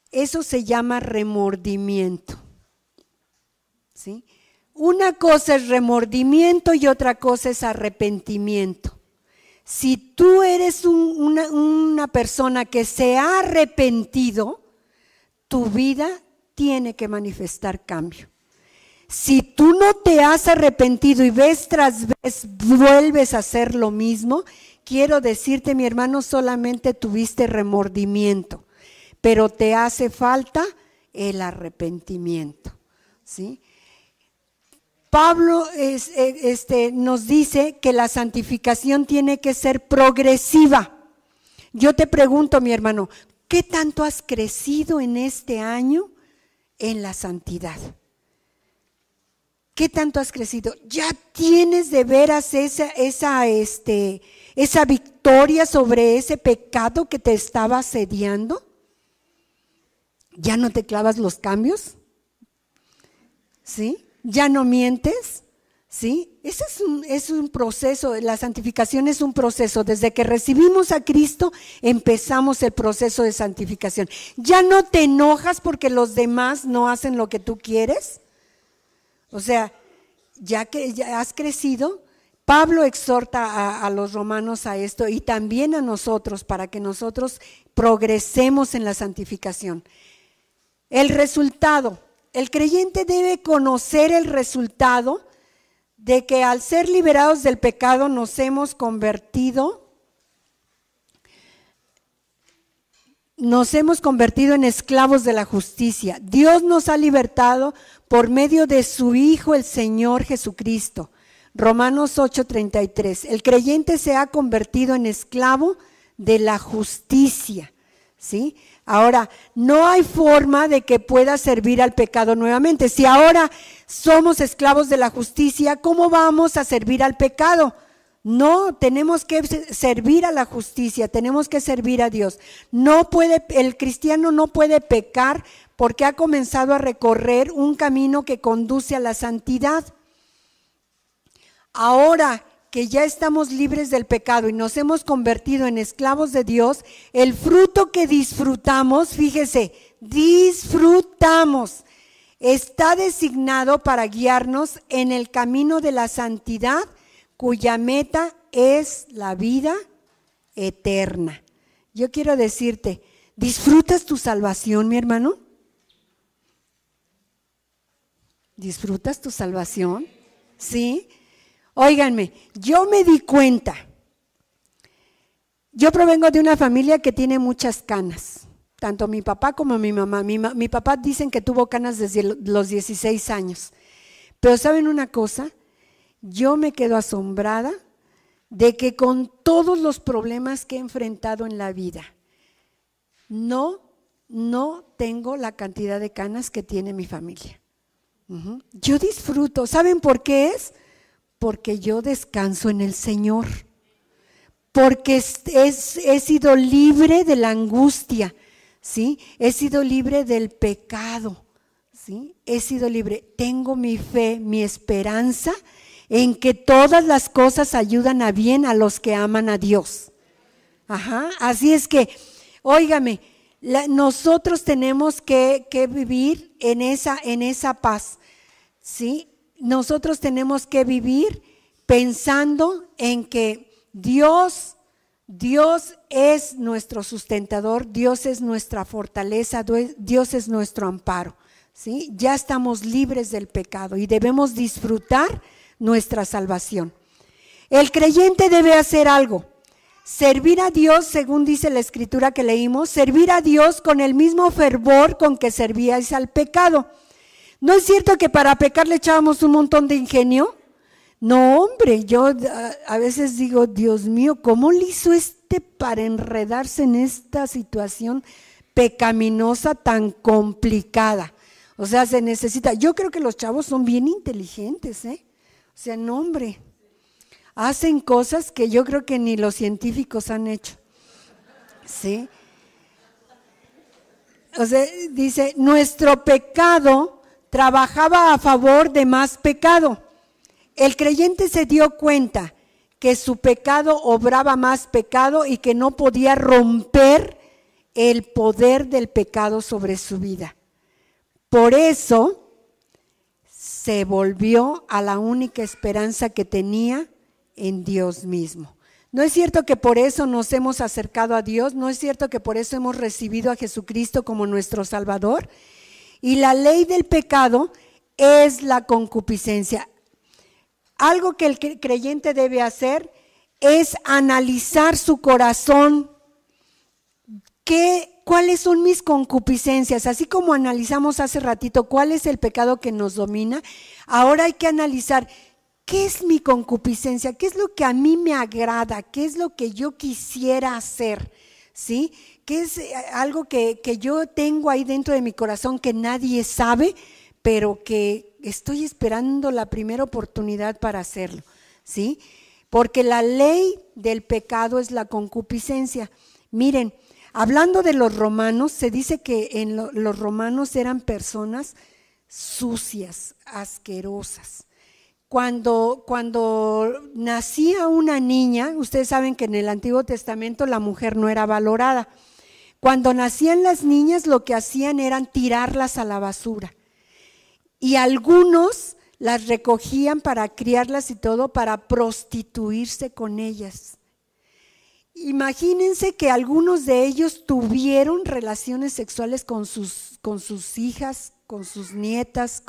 S1: Eso se llama remordimiento, ¿sí? Una cosa es remordimiento y otra cosa es arrepentimiento. Si tú eres una persona que se ha arrepentido, tu vida tiene que manifestar cambio. Si tú no te has arrepentido y vez tras vez vuelves a hacer lo mismo, quiero decirte, mi hermano, solamente tuviste remordimiento, pero te hace falta el arrepentimiento, ¿sí? Pablo nos dice que la santificación tiene que ser progresiva. Yo te pregunto, mi hermano, ¿qué tanto has crecido en este año en la santidad? ¿Qué tanto has crecido? ¿Ya tienes de veras esa victoria sobre ese pecado que te estaba asediando? ¿Ya no te clavas los cambios? ¿Sí? ¿Ya no mientes? ¿Sí? Ese es un proceso, la santificación es un proceso. Desde que recibimos a Cristo empezamos el proceso de santificación. ¿Ya no te enojas porque los demás no hacen lo que tú quieres? O sea, ya que ya has crecido, Pablo exhorta a los romanos a esto y también a nosotros para que nosotros progresemos en la santificación. El resultado, el creyente debe conocer el resultado de que al ser liberados del pecado nos hemos convertido en esclavos de la justicia. Dios nos ha libertado por medio de su Hijo, el Señor Jesucristo. Romanos 8:33. El creyente se ha convertido en esclavo de la justicia, ¿sí? Ahora, no hay forma de que pueda servir al pecado nuevamente. Si ahora somos esclavos de la justicia, ¿cómo vamos a servir al pecado? No, tenemos que servir a la justicia, tenemos que servir a Dios. El cristiano no puede pecar porque ha comenzado a recorrer un camino que conduce a la santidad. Ahora que ya estamos libres del pecado y nos hemos convertido en esclavos de Dios, el fruto que disfrutamos, fíjese, disfrutamos, está designado para guiarnos en el camino de la santidad, cuya meta es la vida eterna. Yo quiero decirte, ¿disfrutas tu salvación, mi hermano? ¿Disfrutas tu salvación? ¿Sí? Óiganme, yo me di cuenta, yo provengo de una familia que tiene muchas canas, tanto mi papá como mi mamá. Mi papá dicen que tuvo canas desde los 16 años, pero ¿saben una cosa? Yo me quedo asombrada de que con todos los problemas que he enfrentado en la vida, no tengo la cantidad de canas que tiene mi familia. Yo disfruto, ¿saben por qué es? Porque yo descanso en el Señor, porque he sido libre de la angustia, ¿sí? He sido libre del pecado, ¿sí? He sido libre, tengo mi fe, mi esperanza en que todas las cosas ayudan a bien a los que aman a Dios. Así es que, óigame, nosotros tenemos que vivir en esa paz, ¿sí? Nosotros tenemos que vivir pensando en que Dios es nuestro sustentador, Dios es nuestra fortaleza, Dios es nuestro amparo, ¿sí? Ya estamos libres del pecado y debemos disfrutar nuestra salvación. El creyente debe hacer algo, servir a Dios, según dice la escritura que leímos, servir a Dios con el mismo fervor con que servíais al pecado. ¿No es cierto que para pecar le echábamos un montón de ingenio? No, hombre, yo a veces digo, Dios mío, ¿cómo le hizo para enredarse en esta situación pecaminosa tan complicada? O sea, se necesita, yo creo que los chavos son bien inteligentes, O sea, no, hombre, hacen cosas que yo creo que ni los científicos han hecho, ¿sí? O sea, dice, nuestro pecado trabajaba a favor de más pecado. El creyente se dio cuenta que su pecado obraba más pecado y que no podía romper el poder del pecado sobre su vida. Por eso se volvió a la única esperanza que tenía en Dios mismo. ¿No es cierto que por eso nos hemos acercado a Dios? ¿No es cierto que por eso hemos recibido a Jesucristo como nuestro Salvador? Y la ley del pecado es la concupiscencia. Algo que el creyente debe hacer es analizar su corazón. ¿Cuáles son mis concupiscencias? Así como analizamos hace ratito cuál es el pecado que nos domina, ahora hay que analizar qué es mi concupiscencia, qué es lo que a mí me agrada, qué es lo que yo quisiera hacer, ¿sí? ¿Qué es algo que yo tengo ahí dentro de mi corazón que nadie sabe, pero que estoy esperando la primera oportunidad para hacerlo, ¿sí? Porque la ley del pecado es la concupiscencia. Miren, hablando de los romanos, se dice que los romanos eran personas sucias, asquerosas. Cuando nacía una niña, ustedes saben que en el Antiguo Testamento la mujer no era valorada. Cuando nacían las niñas, lo que hacían eran tirarlas a la basura. Y algunos las recogían para criarlas y todo, para prostituirse con ellas. Imagínense que algunos de ellos tuvieron relaciones sexuales con sus hijas, con sus nietas,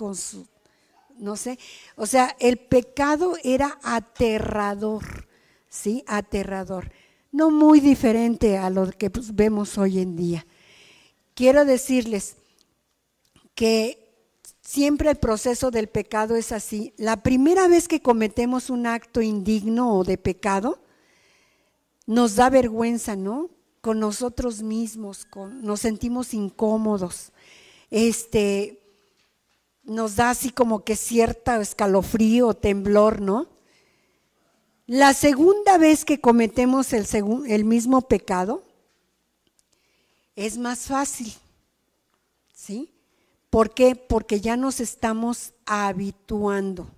S1: no sé. O sea, el pecado era aterrador, ¿sí? Aterrador. No muy diferente a lo que vemos hoy en día. Quiero decirles que siempre el proceso del pecado es así. La primera vez que cometemos un acto indigno o de pecado, nos da vergüenza, ¿no? Con nosotros mismos, nos sentimos incómodos. Nos da así como que cierta escalofrío o temblor, ¿no? La segunda vez que cometemos el mismo pecado, es más fácil, ¿sí? ¿Por qué? Porque ya nos estamos habituando.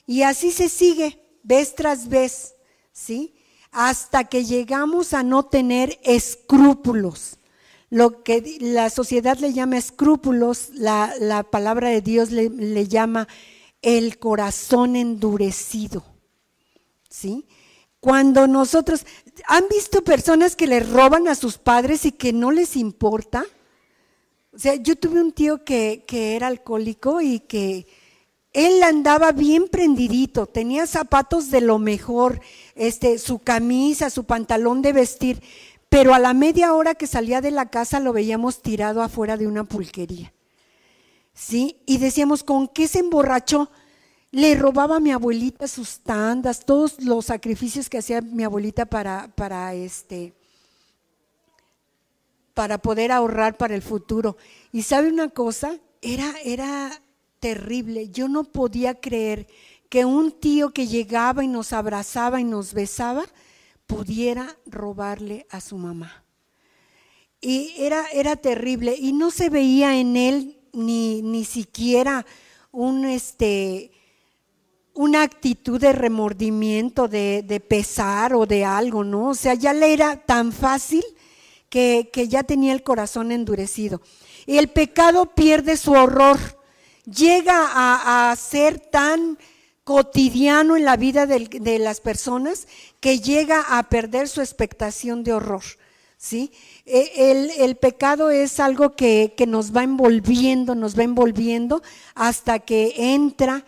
S1: Y así se sigue, vez tras vez, ¿sí? Hasta que llegamos a no tener escrúpulos. Lo que la sociedad le llama escrúpulos, la palabra de Dios le llama el corazón endurecido, ¿sí? Cuando nosotros, ¿han visto personas que le roban a sus padres y que no les importa? O sea, yo tuve un tío que era alcohólico y que él andaba bien prendidito, tenía zapatos de lo mejor, su camisa, su pantalón de vestir, pero a la media hora que salía de la casa lo veíamos tirado afuera de una pulquería, ¿sí? Y decíamos, ¿con qué se emborrachó? Le robaba a mi abuelita sus tandas, todos los sacrificios que hacía mi abuelita para poder ahorrar para el futuro. Y ¿sabe una cosa? Era terrible. Yo no podía creer que un tío que llegaba y nos abrazaba y nos besaba pudiera robarle a su mamá. Y era terrible y no se veía en él ni siquiera una actitud de remordimiento, de pesar o de algo, ¿no? O sea, ya le era tan fácil que ya tenía el corazón endurecido. Y el pecado pierde su horror, llega a ser tan cotidiano en la vida de las personas que llega a perder su expectación de horror, ¿sí? El pecado es algo que nos va envolviendo hasta que entra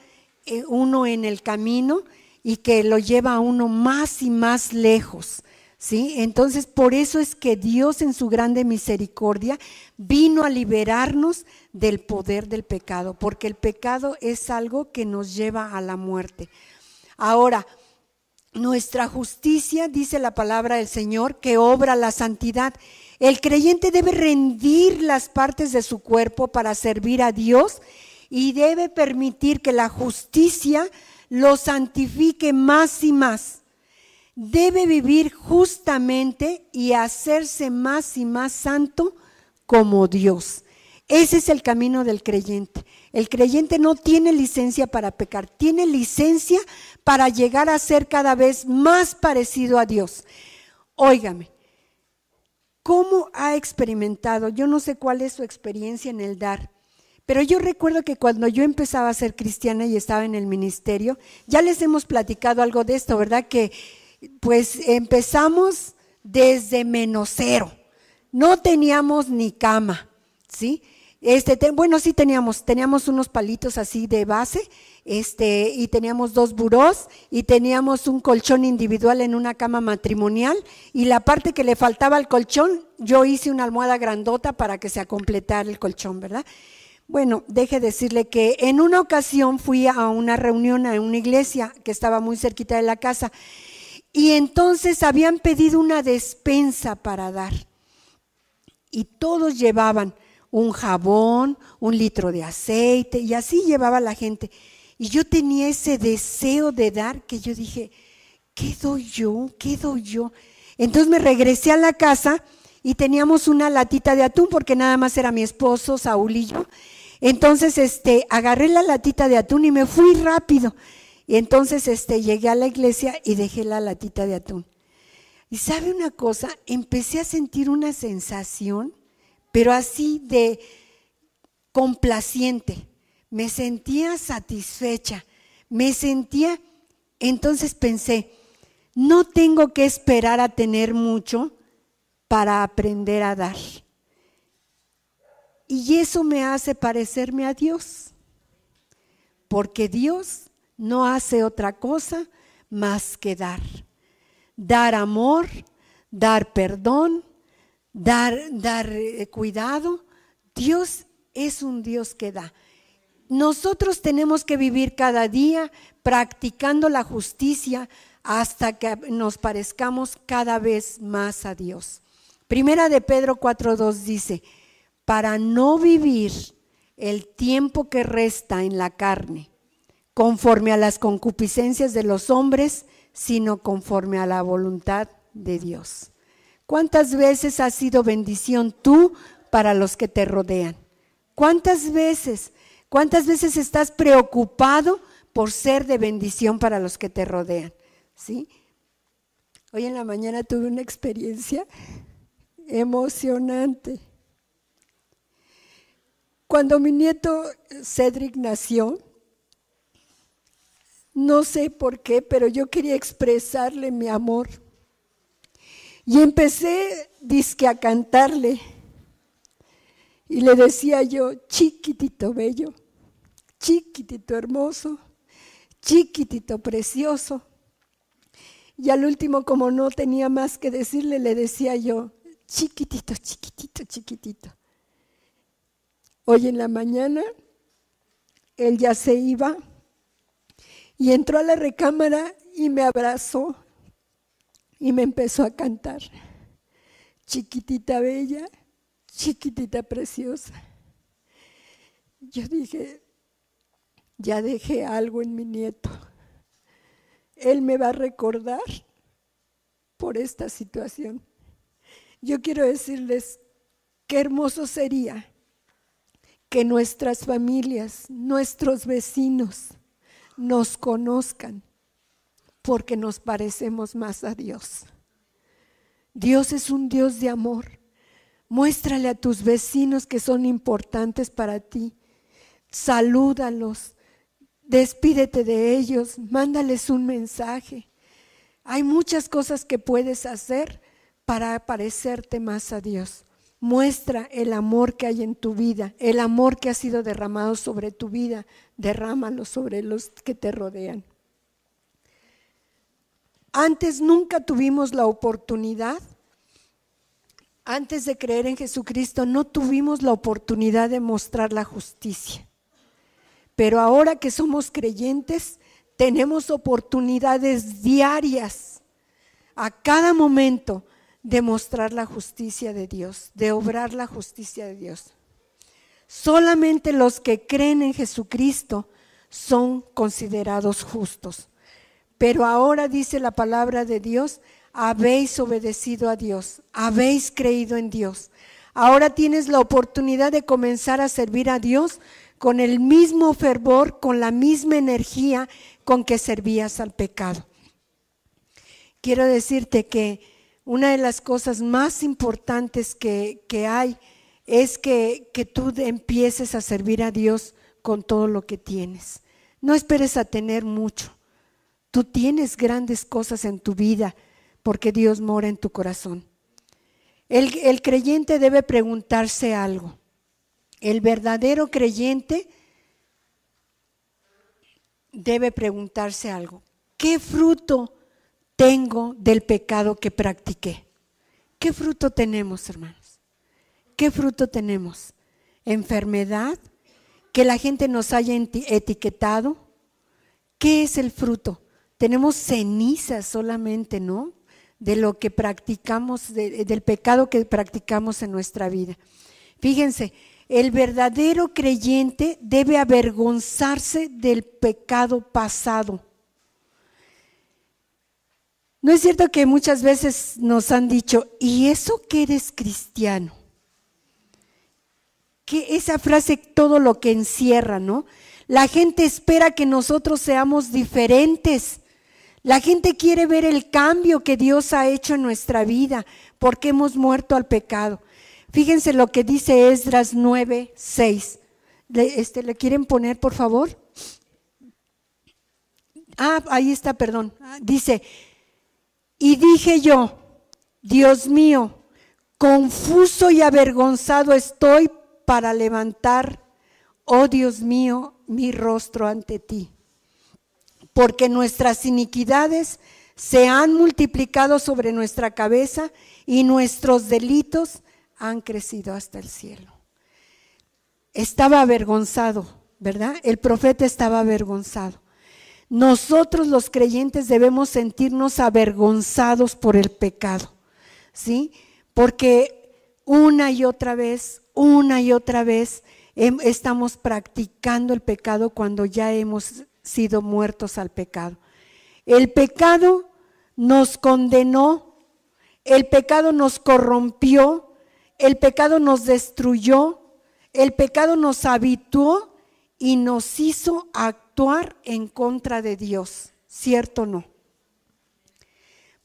S1: uno en el camino y que lo lleva a uno más y más lejos, ¿sí? Entonces, por eso es que Dios en su grande misericordia vino a liberarnos del poder del pecado, porque el pecado es algo que nos lleva a la muerte. Ahora, nuestra justicia, dice la palabra del Señor, que obra la santidad. El creyente debe rendir las partes de su cuerpo para servir a Dios y debe permitir que la justicia lo santifique más y más. Debe vivir justamente y hacerse más y más santo como Dios. Ese es el camino del creyente. El creyente no tiene licencia para pecar, tiene licencia para llegar a ser cada vez más parecido a Dios. Óigame, ¿cómo ha experimentado? Yo no sé cuál es su experiencia en el dar, pero yo recuerdo que cuando yo empezaba a ser cristiana y estaba en el ministerio, ya les hemos platicado algo de esto, ¿verdad? Que pues empezamos desde -0, no teníamos ni cama, ¿sí? Bueno, sí teníamos unos palitos así de base, y teníamos 2 burós y teníamos un colchón individual en una cama matrimonial y la parte que le faltaba al colchón, yo hice una almohada grandota para que se completara el colchón, ¿verdad? Bueno, deje decirle que en una ocasión fui a una reunión a una iglesia que estaba muy cerquita de la casa y entonces habían pedido una despensa para dar y todos llevaban un jabón, 1 litro de aceite y así llevaba la gente. Y yo tenía ese deseo de dar que yo dije, ¿qué doy yo? ¿Qué doy yo? Entonces me regresé a la casa y teníamos una latita de atún porque nada más era mi esposo, Saúl y yo. Entonces agarré la latita de atún y me fui rápido. Y entonces llegué a la iglesia y dejé la latita de atún. Y ¿sabe una cosa? Empecé a sentir una sensación, pero así de complaciente. me sentía satisfecha, entonces pensé, no tengo que esperar a tener mucho para aprender a dar. Y eso me hace parecerme a Dios, porque Dios no hace otra cosa más que dar. Dar amor, dar perdón, dar cuidado. Dios es un Dios que da. Nosotros tenemos que vivir cada día practicando la justicia hasta que nos parezcamos cada vez más a Dios. Primera de Pedro 4:2 dice, para no vivir el tiempo que resta en la carne, conforme a las concupiscencias de los hombres, sino conforme a la voluntad de Dios. ¿Cuántas veces has sido bendición tú para los que te rodean? ¿Cuántas veces estás preocupado por ser de bendición para los que te rodean? ¿Sí? Hoy en la mañana tuve una experiencia emocionante. Cuando mi nieto Cedric nació, no sé por qué, pero yo quería expresarle mi amor. Y empecé dizque a cantarle. Y le decía yo, chiquitito bello, chiquitito hermoso, chiquitito precioso. Y al último, como no tenía más que decirle, le decía yo, chiquitito, chiquitito, chiquitito. Hoy en la mañana, él ya se iba y entró a la recámara y me abrazó y me empezó a cantar. Chiquitita bella, chiquitita preciosa. Yo dije, ya dejé algo en mi nieto. Él me va a recordar por esta situación. Yo quiero decirles qué hermoso sería que nuestras familias, nuestros vecinos nos conozcan porque nos parecemos más a Dios. Dios es un Dios de amor. Muéstrale a tus vecinos que son importantes para ti. Salúdalos, despídete de ellos, mándales un mensaje. Hay muchas cosas que puedes hacer para parecerte más a Dios. Muestra el amor que hay en tu vida, el amor que ha sido derramado sobre tu vida, derrámalo sobre los que te rodean. Antes nunca tuvimos la oportunidad, antes de creer en Jesucristo, no tuvimos la oportunidad de mostrar la justicia. Pero ahora que somos creyentes, tenemos oportunidades diarias, a cada momento, de mostrar la justicia de Dios, de obrar la justicia de Dios. Solamente los que creen en Jesucristo son considerados justos. Pero ahora dice la palabra de Dios, habéis obedecido a Dios, habéis creído en Dios. Ahora tienes la oportunidad de comenzar a servir a Dios con el mismo fervor, con la misma energía con que servías al pecado. Quiero decirte que una de las cosas más importantes que hay es que tú empieces a servir a Dios con todo lo que tienes. No esperes a tener mucho. Tú tienes grandes cosas en tu vida porque Dios mora en tu corazón. El creyente debe preguntarse algo. El verdadero creyente debe preguntarse algo. ¿Qué fruto tengo del pecado que practiqué? ¿Qué fruto tenemos, hermanos? ¿Qué fruto tenemos? ¿Enfermedad? ¿Que la gente nos haya etiquetado? ¿Qué es el fruto? Tenemos cenizas solamente, ¿no? De lo que practicamos, del pecado que practicamos en nuestra vida. Fíjense, el verdadero creyente debe avergonzarse del pecado pasado. ¿No es cierto que muchas veces nos han dicho, ¿y eso que eres cristiano? Que esa frase todo lo que encierra, ¿no? La gente espera que nosotros seamos diferentes. La gente quiere ver el cambio que Dios ha hecho en nuestra vida porque hemos muerto al pecado. Fíjense lo que dice Esdras 9:6. ¿Le quieren poner, por favor? Ahí está, perdón. Dice, y dije yo, Dios mío, confuso y avergonzado estoy para levantar, oh Dios mío, mi rostro ante ti. Porque nuestras iniquidades se han multiplicado sobre nuestra cabeza y nuestros delitos han crecido hasta el cielo. Estaba avergonzado, ¿verdad? El profeta estaba avergonzado. Nosotros los creyentes debemos sentirnos avergonzados por el pecado, ¿sí? Porque una y otra vez estamos practicando el pecado cuando ya hemos sido muertos al pecado. El pecado nos condenó, el pecado nos corrompió, el pecado nos destruyó, el pecado nos habituó y nos hizo actuar en contra de Dios, ¿cierto o no?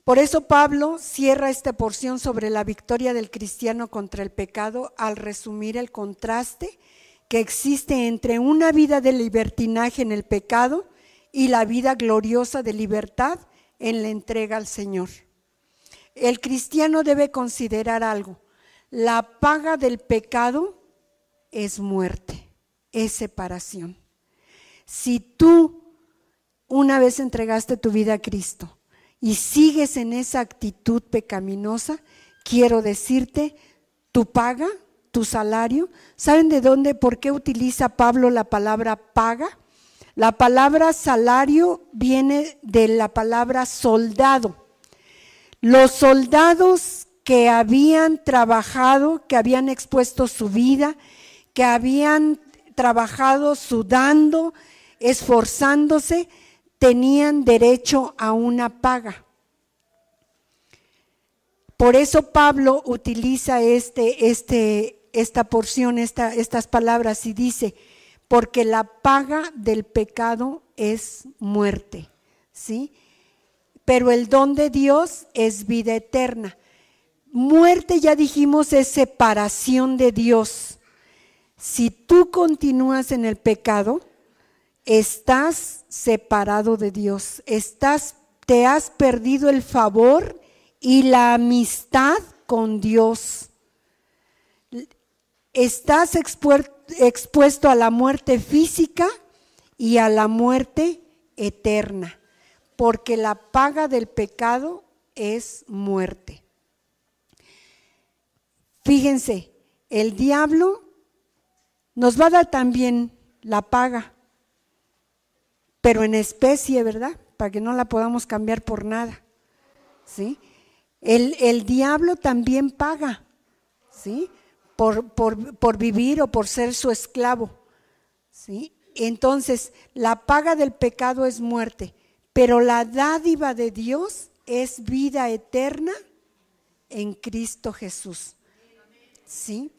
S1: Por eso Pablo cierra esta porción sobre la victoria del cristiano contra el pecado al resumir el contraste que existe entre una vida de libertinaje en el pecado y la vida gloriosa de libertad en la entrega al Señor. El cristiano debe considerar algo: la paga del pecado es muerte, es separación. Si tú una vez entregaste tu vida a Cristo y sigues en esa actitud pecaminosa, quiero decirte, tu paga, tu salario, ¿saben de dónde, por qué utiliza Pablo la palabra paga? La palabra salario viene de la palabra soldado. Los soldados que habían trabajado, que habían expuesto su vida, que habían trabajado sudando, esforzándose, tenían derecho a una paga. Por eso Pablo utiliza esta porción, estas palabras y dice, porque la paga del pecado es muerte, ¿sí? Pero el don de Dios es vida eterna. Muerte, ya dijimos, es separación de Dios. Si tú continúas en el pecado, estás separado de Dios, te has perdido el favor y la amistad con Dios. Estás expuesto a la muerte física y a la muerte eterna, porque la paga del pecado es muerte. Fíjense, el diablo nos va a dar también la paga, pero en especie, ¿verdad? Para que no la podamos cambiar por nada, ¿sí? El diablo también paga, ¿sí? Por vivir o por ser su esclavo, ¿sí? Entonces, la paga del pecado es muerte, pero la dádiva de Dios es vida eterna en Cristo Jesús, ¿sí?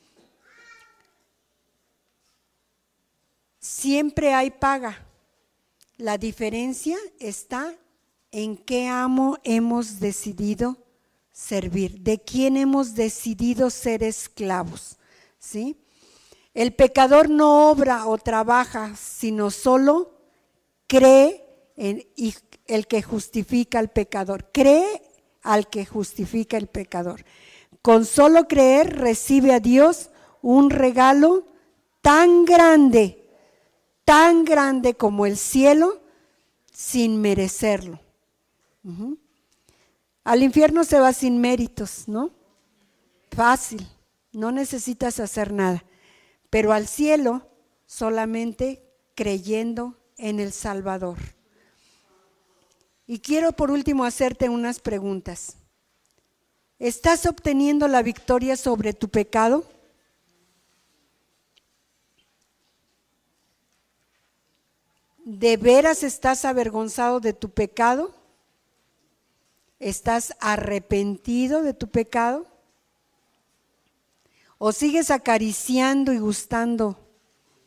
S1: Siempre hay paga. La diferencia está en qué amo hemos decidido servir, de quién hemos decidido ser esclavos, ¿sí? El pecador no obra o trabaja, sino solo cree en el que justifica al pecador, cree al que justifica el pecador. Con solo creer recibe a Dios un regalo tan grande como el cielo, sin merecerlo. Al infierno se va sin méritos, ¿no? Fácil, no necesitas hacer nada. Pero al cielo solamente creyendo en el Salvador. Y quiero por último hacerte unas preguntas. ¿Estás obteniendo la victoria sobre tu pecado? ¿De veras estás avergonzado de tu pecado? ¿Estás arrepentido de tu pecado? ¿O sigues acariciando y gustando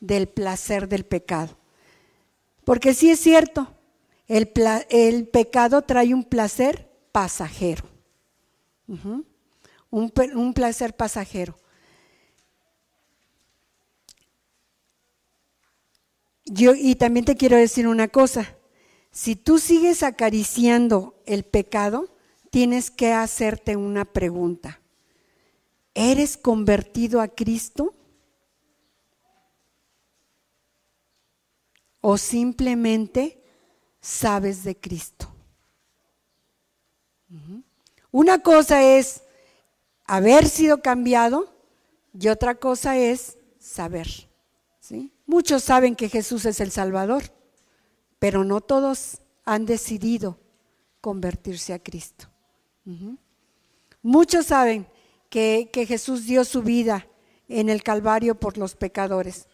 S1: del placer del pecado? Porque sí es cierto, el pecado trae un placer pasajero, un placer pasajero. Y también te quiero decir una cosa, si tú sigues acariciando el pecado, tienes que hacerte una pregunta. ¿Eres convertido a Cristo? ¿O simplemente sabes de Cristo? Una cosa es haber sido cambiado y otra cosa es saber, ¿sí? Muchos saben que Jesús es el Salvador, pero no todos han decidido convertirse a Cristo. Muchos saben que Jesús dio su vida en el Calvario por los pecadores,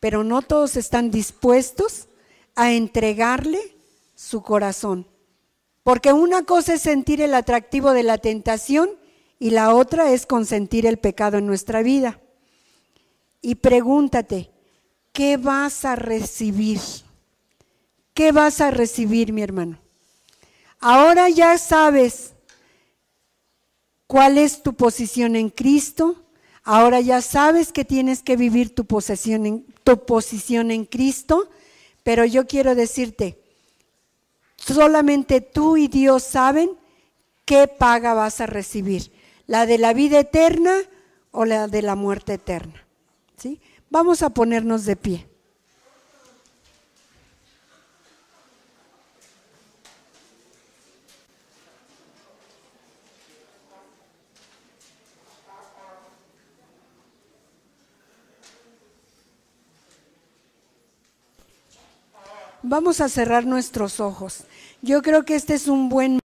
S1: pero no todos están dispuestos a entregarle su corazón. Porque una cosa es sentir el atractivo de la tentación y la otra es consentir el pecado en nuestra vida. Y pregúntate, ¿qué vas a recibir? ¿Qué vas a recibir, mi hermano? Ahora ya sabes cuál es tu posición en Cristo. Ahora ya sabes que tienes que vivir tu posición en Cristo. Pero yo quiero decirte, solamente tú y Dios saben qué paga vas a recibir. ¿La de la vida eterna o la de la muerte eterna? ¿Sí? Vamos a ponernos de pie. Vamos a cerrar nuestros ojos. Yo creo que este es un buen